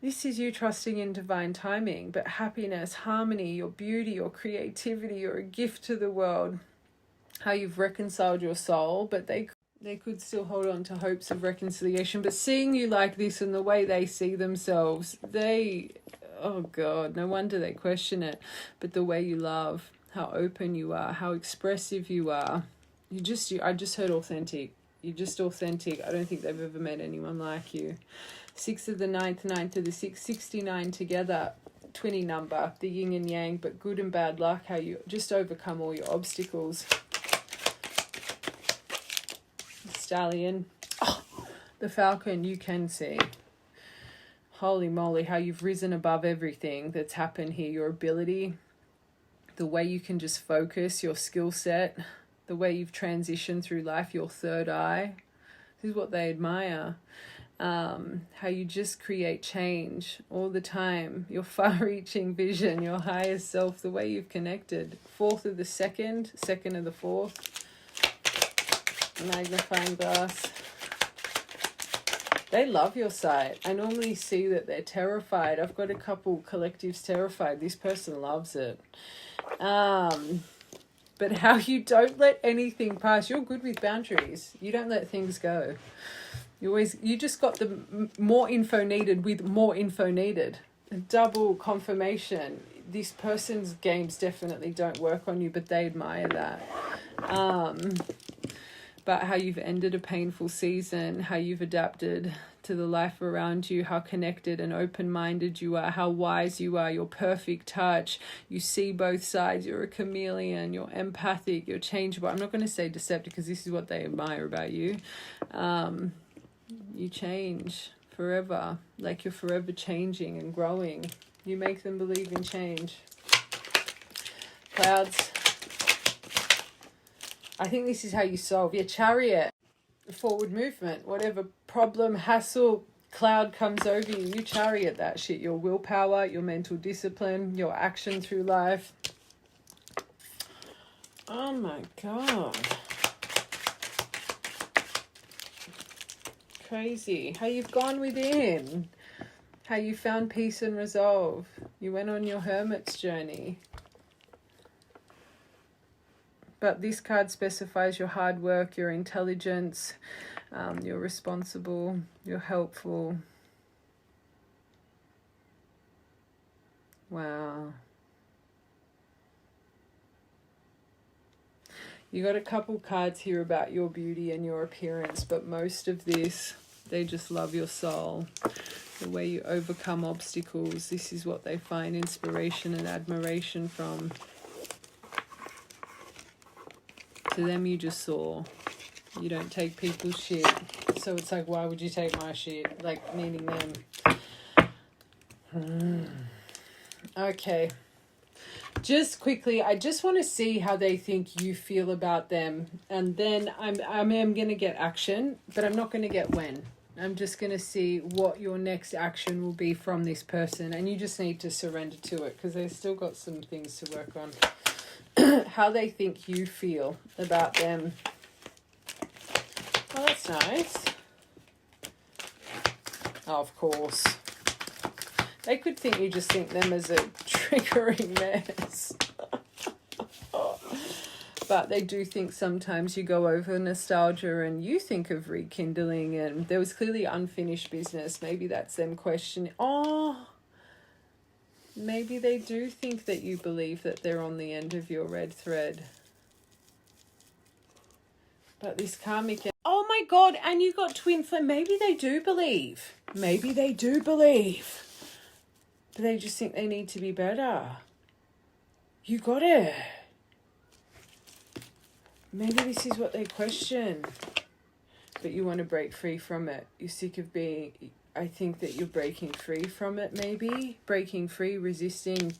This is you trusting in divine timing, but happiness, harmony, your beauty, your creativity, you're a gift to the world. How you've reconciled your soul, but they could still hold on to hopes of reconciliation. But seeing you like this and the way they see themselves, oh God, no wonder they question it. But the way you love, how open you are, how expressive you are, I just heard authentic. You're just authentic. I don't think they've ever met anyone like you. 6 of the 9th, 9th of the 6th, 69 together, 20 number, the yin and yang, but good and bad luck, how you just overcome all your obstacles. Stallion. Oh, the falcon, you can see. Holy moly, how you've risen above everything that's happened here. Your ability, the way you can just focus, your skill set, the way you've transitioned through life, your third eye. This is what they admire. How you just create change all the time. Your far-reaching vision, your higher self, the way you've connected. 4th of the 2nd, 2nd of the 4th. Magnifying glass. They love your site. I normally see that they're terrified. I've got a couple collectives terrified. This person loves it. But how you don't let anything pass. You're good with boundaries. You don't let things go. You just got the more info needed with more info needed. Double confirmation. This person's games definitely don't work on you, but they admire that. But how you've ended a painful season, how you've adapted to the life around you, how connected and open-minded you are, how wise you are, your perfect touch. You see both sides. You're a chameleon. You're empathic. You're changeable. I'm not going to say deceptive because this is what they admire about you. You change forever. Like you're forever changing and growing. You make them believe in change. Clouds. I think this is how you solve your Chariot. Forward movement. Whatever problem, hassle, cloud comes over you, you chariot that shit. Your willpower, your mental discipline, your action through life. Oh my God. Crazy. How you've gone within. How you found peace and resolve. You went on your hermit's journey. But this card specifies your hard work, your intelligence, you're responsible, you're helpful. Wow. You got a couple cards here about your beauty and your appearance, but most of this, they just love your soul. The way you overcome obstacles, this is what they find inspiration and admiration from. To them, you just saw. You don't take people's shit. So it's like, why would you take my shit? Like, meaning them. Okay. Just quickly, I just want to see how they think you feel about them. And then I'm going to get action, but I'm not going to get when. I'm just going to see what your next action will be from this person. And you just need to surrender to it because they've still got some things to work on. How they think you feel about them. Oh, that's nice. Oh, of course. They could think you just think them as a triggering mess. But they do think sometimes you go over nostalgia and you think of rekindling, and there was clearly unfinished business. Maybe that's them questioning. Oh, maybe they do think that you believe that they're on the end of your red thread. But this karmic... Oh my God, and you got twin flame. Maybe they do believe. Maybe they do believe. But they just think they need to be better. You got it. Maybe this is what they question. But you want to break free from it. You're sick of being... I think that you're breaking free from it, maybe. Breaking free, resisting,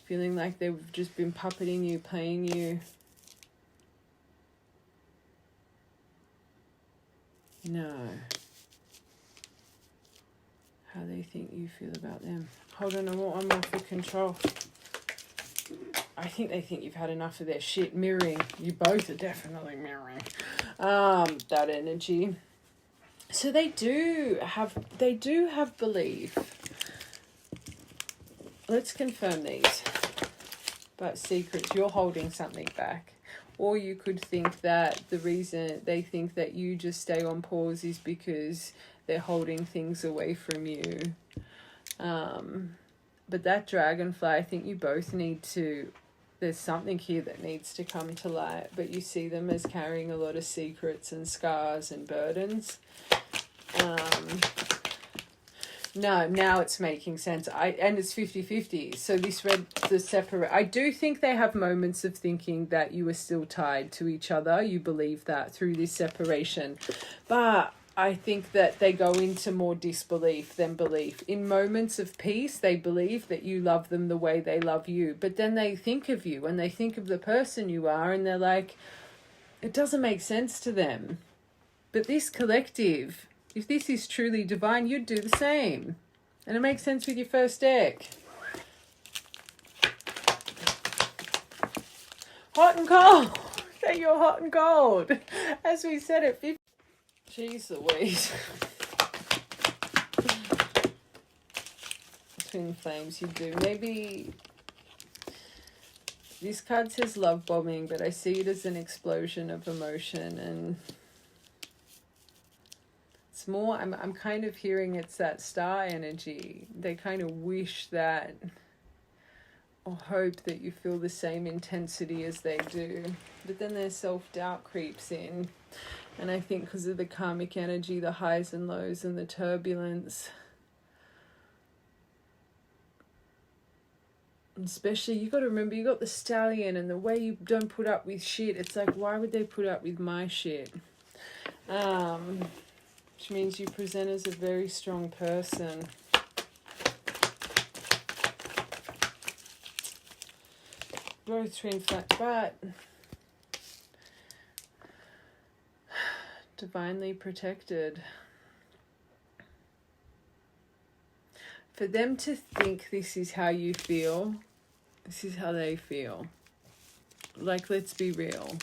feeling like they've just been puppeting you, playing you. No. how they think you feel about them. Hold on, I want one more for control. I think they think you've had enough of their shit. Mirroring. You both are definitely mirroring that energy. So they do have belief. Let's confirm these. But secrets, you're holding something back. Or you could think that the reason they think that you just stay on pause is because they're holding things away from you. But that dragonfly, I think you both need to, there's something here that needs to come to light, but you see them as carrying a lot of secrets and scars and burdens. No, now it's making sense. And it's 50-50. So this read the separate. I do think they have moments of thinking that you are still tied to each other. You believe that through this separation. But I think that they go into more disbelief than belief. In moments of peace, they believe that you love them the way they love you. But then they think of you and they think of the person you are and they're like, it doesn't make sense to them. But this collective, if this is truly divine, you'd do the same. And it makes sense with your first deck. Hot and cold. Say you're hot and cold. As we said at 50. Jeez Louise. Twin flames, you do. Maybe this card says love bombing, but I see it as an explosion of emotion, and it's more, I'm kind of hearing it's that star energy. They kind of wish that or hope that you feel the same intensity as they do. But then their self-doubt creeps in. And I think because of the karmic energy, the highs and lows and the turbulence, especially, you got to remember, you got the stallion, and the way you don't put up with shit, it's like, why would they put up with my shit? Which means you present as a very strong person. Both twin flat, but divinely protected. For them to think this is how you feel, this is how they feel. Like, let's be real.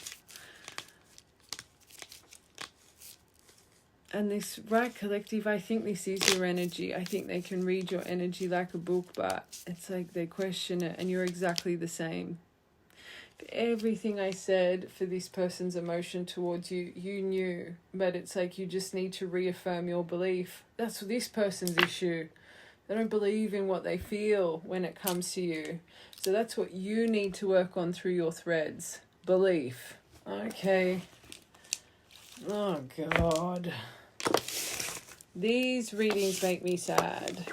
And this right collective, I think this is your energy. I think they can read your energy like a book, but it's like they question it, and you're exactly the same. Everything I said for this person's emotion towards you, you knew, but it's like you just need to reaffirm your belief. That's this person's issue. They don't believe in what they feel when it comes to you. So that's what you need to work on through your threads. Belief. Okay. Oh, God. These readings make me sad.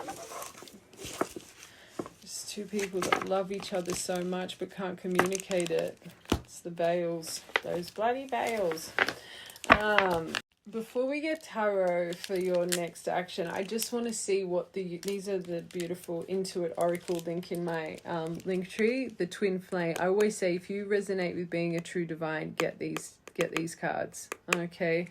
Two people that love each other so much but can't communicate it. It's the Bales, those bloody Bales. Before we get tarot for your next action, I just want to see what these are the beautiful Intuit Oracle link in my link tree, the twin flame. I always say, if you resonate with being a true divine, get these cards. Okay.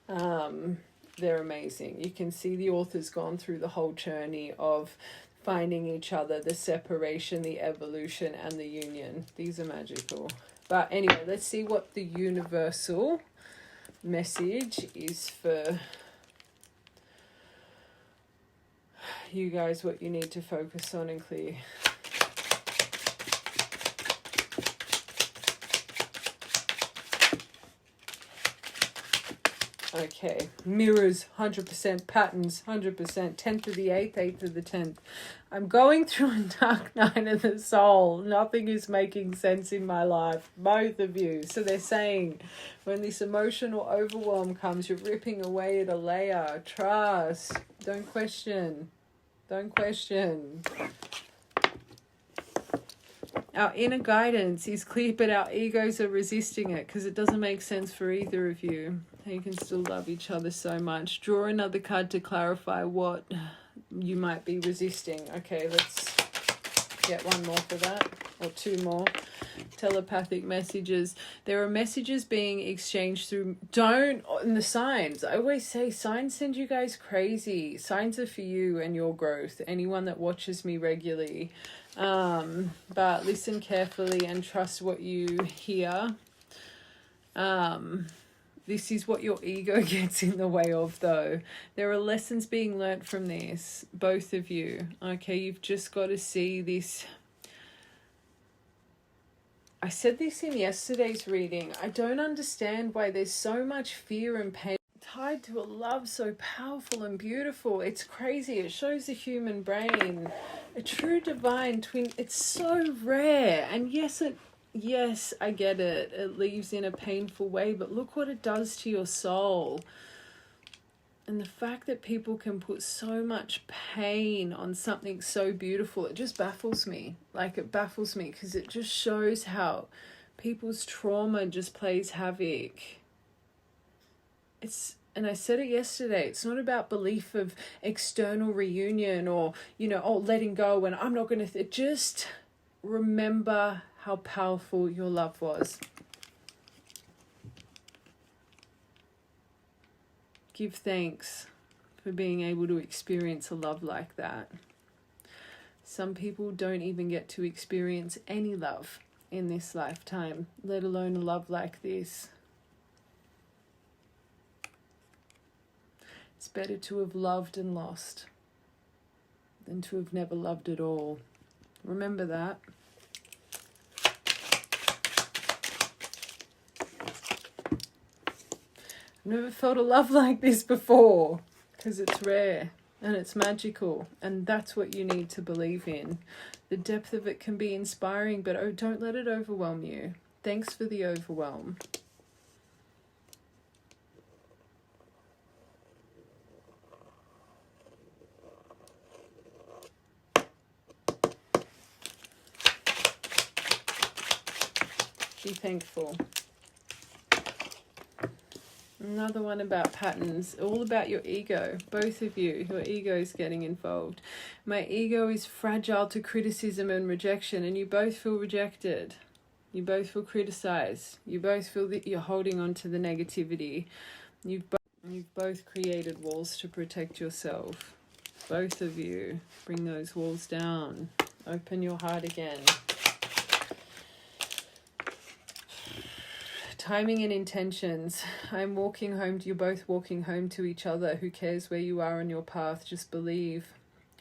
They're amazing. You can see the author's gone through the whole journey of finding each other, the separation, the evolution, and the union. These are magical. But anyway, let's see what the universal message is for you guys, what you need to focus on and clear. Okay, mirrors, 100%, patterns, 100%, 10th of the 8th, 8th of the 10th. I'm going through a dark night of the soul. Nothing is making sense in my life, both of you. So they're saying, when this emotional overwhelm comes, you're ripping away at a layer. Trust. Don't question. Don't question. Our inner guidance is clear, but our egos are resisting it because it doesn't make sense for either of you. You can still love each other so much. Draw another card to clarify what you might be resisting. Okay, let's get one more for that, or two more. telepathic messages. There are messages being exchanged through, and the signs. I always say signs send you guys crazy. Signs are for you and your growth. Anyone that watches me regularly. But listen carefully and trust what you hear. This is what your ego gets in the way of, though. There are lessons being learnt from this, both of you. Okay, you've just got to see this. I said this in yesterday's reading. I don't understand why there's so much fear and pain tied to a love so powerful and beautiful. It's crazy. It shows the human brain. A true divine twin. It's so rare. And yes, I get it. It leaves in a painful way, but look what it does to your soul. And the fact that people can put so much pain on something so beautiful, it just baffles me. Like, it baffles me because it just shows how people's trauma just plays havoc. And I said it yesterday, it's not about belief of external reunion or, letting go and I'm not going to... Just remember how powerful your love was. Give thanks for being able to experience a love like that. Some people don't even get to experience any love in this lifetime, let alone a love like this. It's better to have loved and lost than to have never loved at all. Remember that. I've never felt a love like this before because it's rare and it's magical, and that's what you need to believe in. The depth of it can be inspiring, but don't let it overwhelm you. Thanks for the overwhelm. Be thankful. Another one about patterns, all about your ego. Both of you, your ego is getting involved. My ego is fragile to criticism and rejection, and you both feel rejected. You both feel criticized. You both feel that you're holding on to the negativity. You've both created walls to protect yourself. Both of you, bring those walls down. Open your heart again. Timing and intentions. I'm walking home. You're both walking home to each other. Who cares where you are on your path? Just believe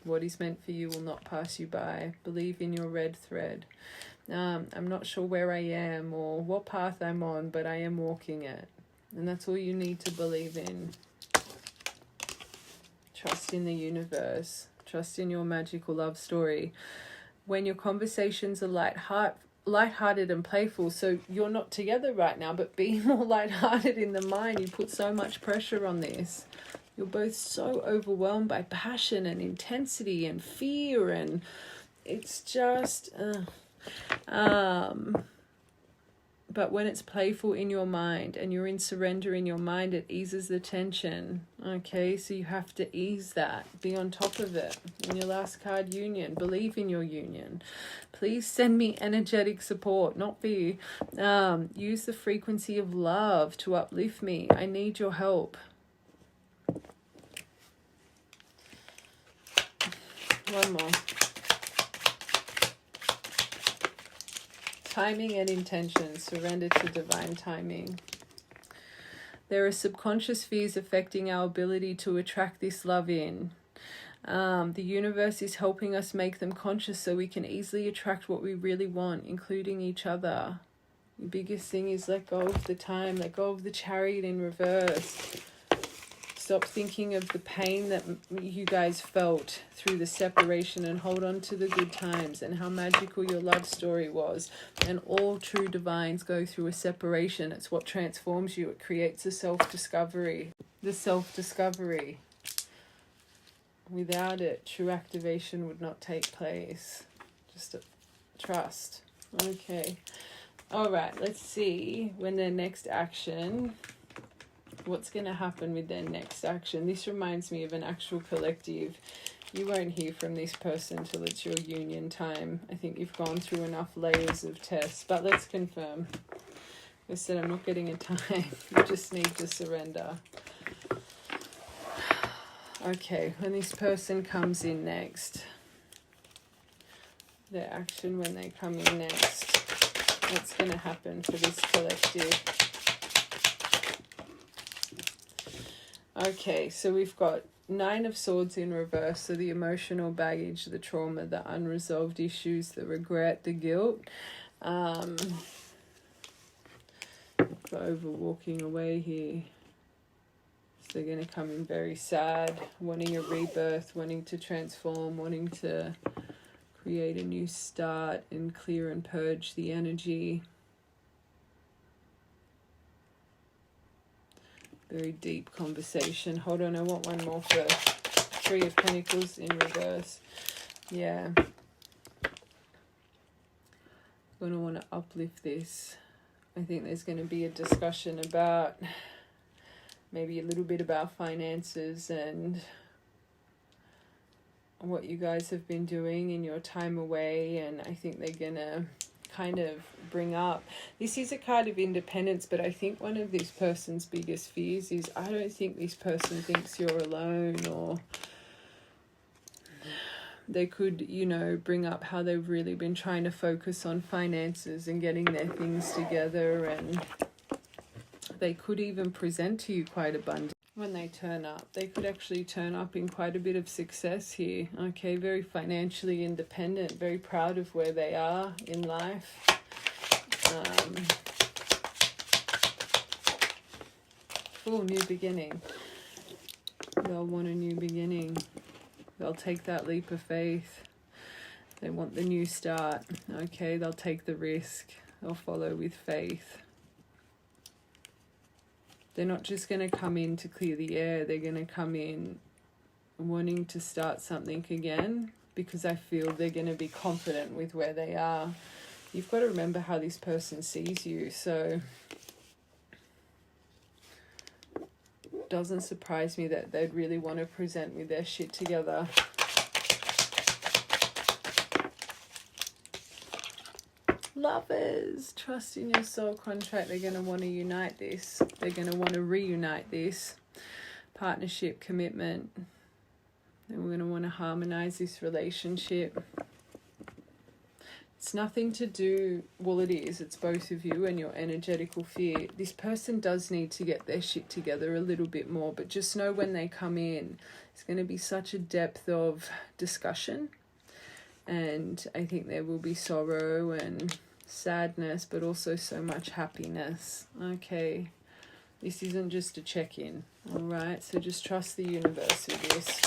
what is meant for you will not pass you by. Believe in your red thread. I'm not sure where I am or what path I'm on, but I am walking it. And that's all you need to believe in. Trust in the universe. Trust in your magical love story. When your conversations are lighthearted and playful, so you're not together right now, but be more lighthearted in the mind. You put so much pressure on this. You're both so overwhelmed by passion and intensity and fear, and it's just but when it's playful in your mind and you're in surrender in your mind, it eases the tension. Okay, so you have to ease that. Be on top of it. In your last card, union. Believe in your union. Please send me energetic support, not for you. Use the frequency of love to uplift me. I need your help. One more. Timing and intention. Surrender to divine timing. There are subconscious fears affecting our ability to attract this love in. The universe is helping us make them conscious so we can easily attract what we really want, including each other. The biggest thing is let go of the time, let go of the Chariot in reverse. Stop thinking of the pain that you guys felt through the separation and hold on to the good times and how magical your love story was. And all true divines go through a separation. It's what transforms you. It creates a self-discovery. The self-discovery. Without it, true activation would not take place. Just trust. Okay. All right, let's see when their next action... What's going to happen with their next action? This reminds me of an actual collective You won't hear from this person till it's your union time. I think you've gone through enough layers of tests. But let's confirm. I said I'm not getting a time. You just need to surrender. Okay, when this person comes in next, their action when they come in next, what's going to happen for this collective? Okay, so we've got 9 of Swords in reverse, so the emotional baggage, the trauma, the unresolved issues, the regret, the guilt. Over walking away here. So they're going to come in very sad, wanting a rebirth, wanting to transform, wanting to create a new start and clear and purge the energy. Very deep conversation. Hold on, I want one more first. 3 of Pentacles in reverse. Yeah. Going to want to uplift this. I think there's going to be a discussion about maybe a little bit about finances and what you guys have been doing in your time away. And I think they're going to kind of bring up, this is a card of independence, but I think one of this person's biggest fears is I don't think this person thinks you're alone, or they could, you know, bring up how they've really been trying to focus on finances and getting their things together, and they could even present to you quite abundant when they turn up. They could actually turn up in quite a bit of success here. Okay, very financially independent, very proud of where they are in life. Full new beginning. They'll want a new beginning. They'll take that leap of faith. They want the new start. Okay, they'll take the risk. They'll follow with faith. They're not just going to come in to clear the air. They're going to come in wanting to start something again, because I feel they're going to be confident with where they are. You've got to remember how this person sees you. So it doesn't surprise me that they'd really want to present with their shit together. Lovers, trust in your soul contract. They're going to want to unite this. They're going to want to reunite this. Partnership, commitment. And we're going to want to harmonize this relationship. It's nothing to do, well it is, it's both of you and your energetical fear. This person does need to get their shit together a little bit more, but just know when they come in, it's going to be such a depth of discussion. And I think there will be sorrow and sadness, but also so much happiness. Okay, this isn't just a check-in, all right? So just trust the universe with this.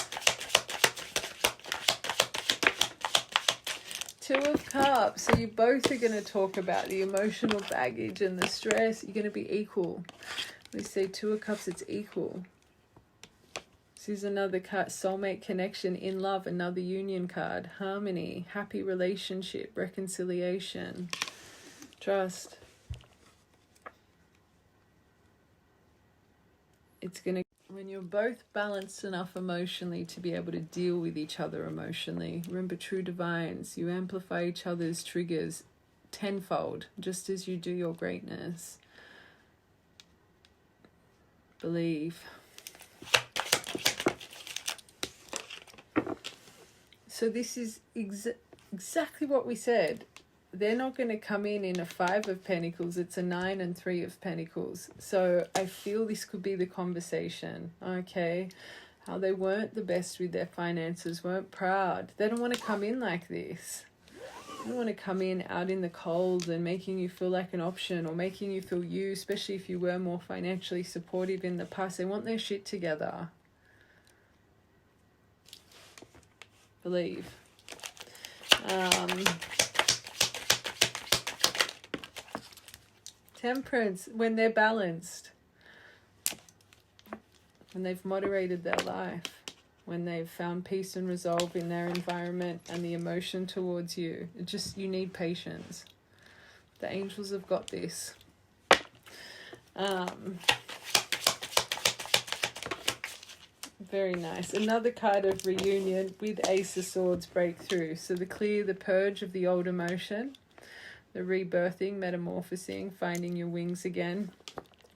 2 of Cups. So you both are going to talk about the emotional baggage and the stress. You're going to be equal. We say 2 of Cups, it's equal. This is another card, soulmate connection, in love, another union card, harmony, happy relationship, reconciliation, trust. It's going to, when you're both balanced enough emotionally to be able to deal with each other emotionally. Remember, true divines, you amplify each other's triggers tenfold, just as you do your greatness. Believe. So this is exactly what we said. They're not going to come in a 5 of Pentacles. It's a 9 and 3 of Pentacles. So I feel this could be the conversation, okay? How they weren't the best with their finances, weren't proud. They don't want to come in like this. They don't want to come in out in the cold and making you feel like an option, or making you feel used, especially if you were more financially supportive in the past. They want their shit together. Believe. Temperance, when they're balanced, when they've moderated their life, when they've found peace and resolve in their environment and the emotion towards you. It just, you need patience. The angels have got this. Very nice. Another card of reunion with Ace of Swords, breakthrough. So the clear, the purge of the old emotion, the rebirthing, metamorphosing, finding your wings again.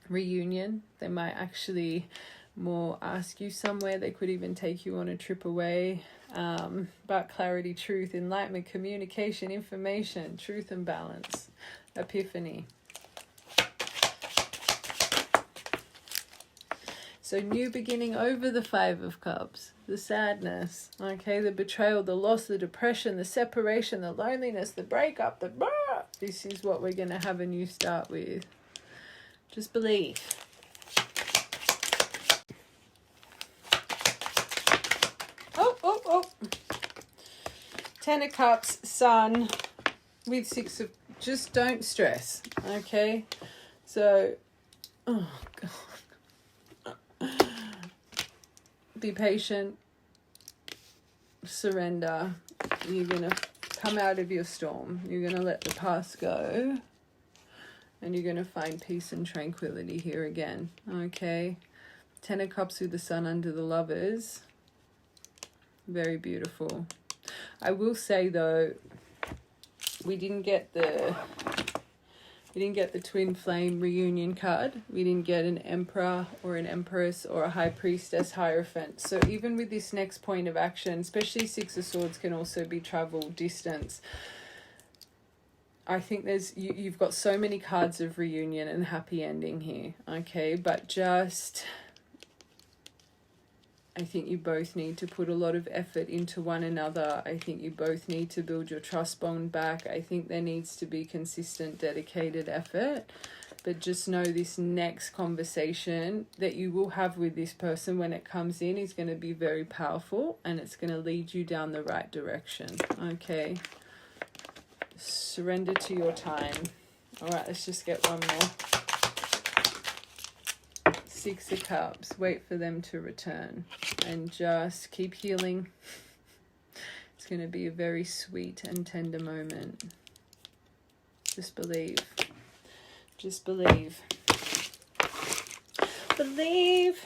Reunion. They might actually more ask you somewhere. They could even take you on a trip away. About clarity, truth, enlightenment, communication, information, truth and balance, epiphany. So new beginning over the Five of Cups, the sadness, okay, the betrayal, the loss, the depression, the separation, the loneliness, the breakup, the this is what we're going to have a new start with. Just believe. Oh. 10 of Cups, Sun, with 6 of... Just don't stress, okay? So, oh, God. Be patient, surrender. You're going to come out of your storm. You're going to let the past go, and you're going to find peace and tranquility here again, okay? 10 of Cups with the Sun under the Lovers. Very beautiful. I will say, though, we didn't get the twin flame reunion card. We didn't get an emperor or an empress or a high priestess hierophant. So even with this next point of action, especially 6 of Swords can also be travel, distance. I think you've got so many cards of reunion and happy ending here, okay? But just, I think you both need to put a lot of effort into one another. I think you both need to build your trust bond back. I think there needs to be consistent, dedicated effort. But just know this next conversation that you will have with this person when it comes in is going to be very powerful, and it's going to lead you down the right direction, okay? Surrender to your time. All right, let's just get one more. 6 of Cups. Wait for them to return and just keep healing. It's going to be a very sweet and tender moment. Just believe. Just believe. Believe.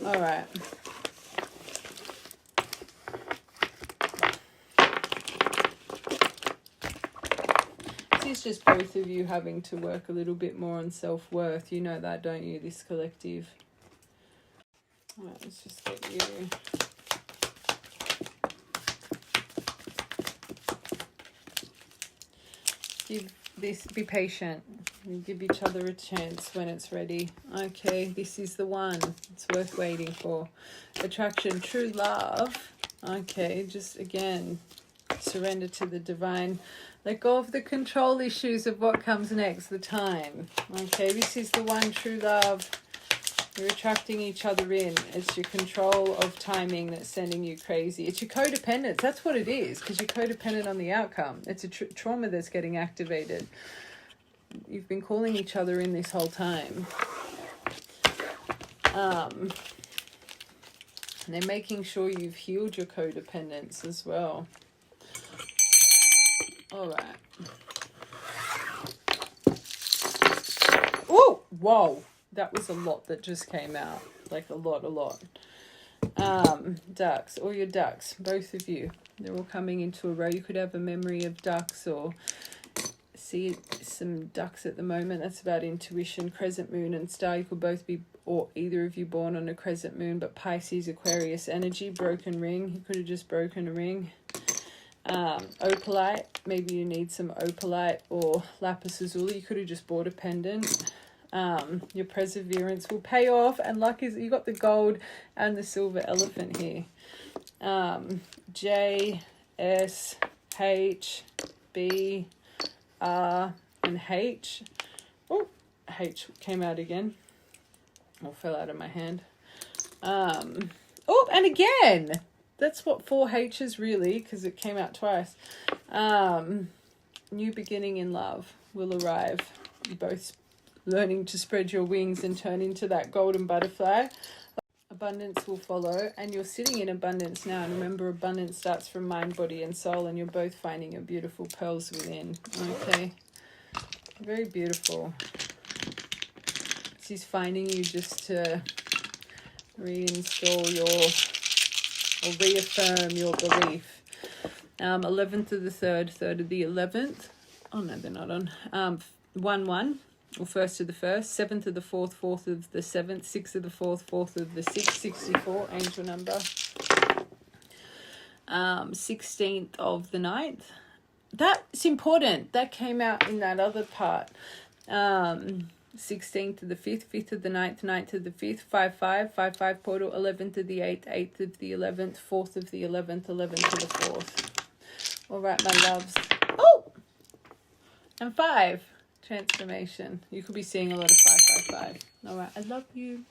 All right. This is just both of you having to work a little bit more on self-worth. You know that, don't you, this collective? All right, let's just get you. Be patient. You give each other a chance when it's ready. Okay, this is the one. It's worth waiting for. Attraction, true love. Okay, just again, surrender to the divine. Let go of the control issues of what comes next, the time. Okay, this is the one, true love. You're attracting each other in. It's your control of timing that's sending you crazy. It's your codependence. That's what it is, because you're codependent on the outcome. It's a trauma that's getting activated. You've been calling each other in this whole time. And they're making sure you've healed your codependence as well. All right. Oh, whoa. That was a lot that just came out. Like a lot. Ducks, all your ducks, both of you. They're all coming into a row. You could have a memory of ducks or see some ducks at the moment. That's about intuition, crescent moon and star. You could both be, or either of you, born on a crescent moon, but Pisces, Aquarius energy, broken ring. You could have just broken a ring. Opalite, maybe you need some opalite or lapis lazuli. You could have just bought a pendant. Your perseverance will pay off, and luck is, you got the gold and the silver elephant here. J, S, H, B, R, and H. Oh, H came out again. Or fell out of my hand. Oh, and again! That's what 4 H's really, because it came out twice. New beginning in love will arrive. You both learning to spread your wings and turn into that golden butterfly. Abundance will follow, and you're sitting in abundance now. And remember, abundance starts from mind, body, and soul, and you're both finding your beautiful pearls within. Okay, very beautiful. She's finding you just to Reinstall your, or reaffirm your belief. 11th of the 3rd, 3rd of the 11th. Oh no, they're not on. 1-1, or 1st of the 1st, 7th of the 4th, 4th of the 7th, 6th of the 4th, 4th of the 6th, 64, angel number. 16th of the 9th. That's important. That came out in that other part. 16th of the 5th, 5th of the 9th, 9th of the 5th, 5-5, 5-5 portal, 11th of the 8th, 8th of the 11th, 4th of the 11th, 11th of the 4th. All right, my loves. Oh! And 5, transformation. You could be seeing a lot of 5-5-5. All right, I love you.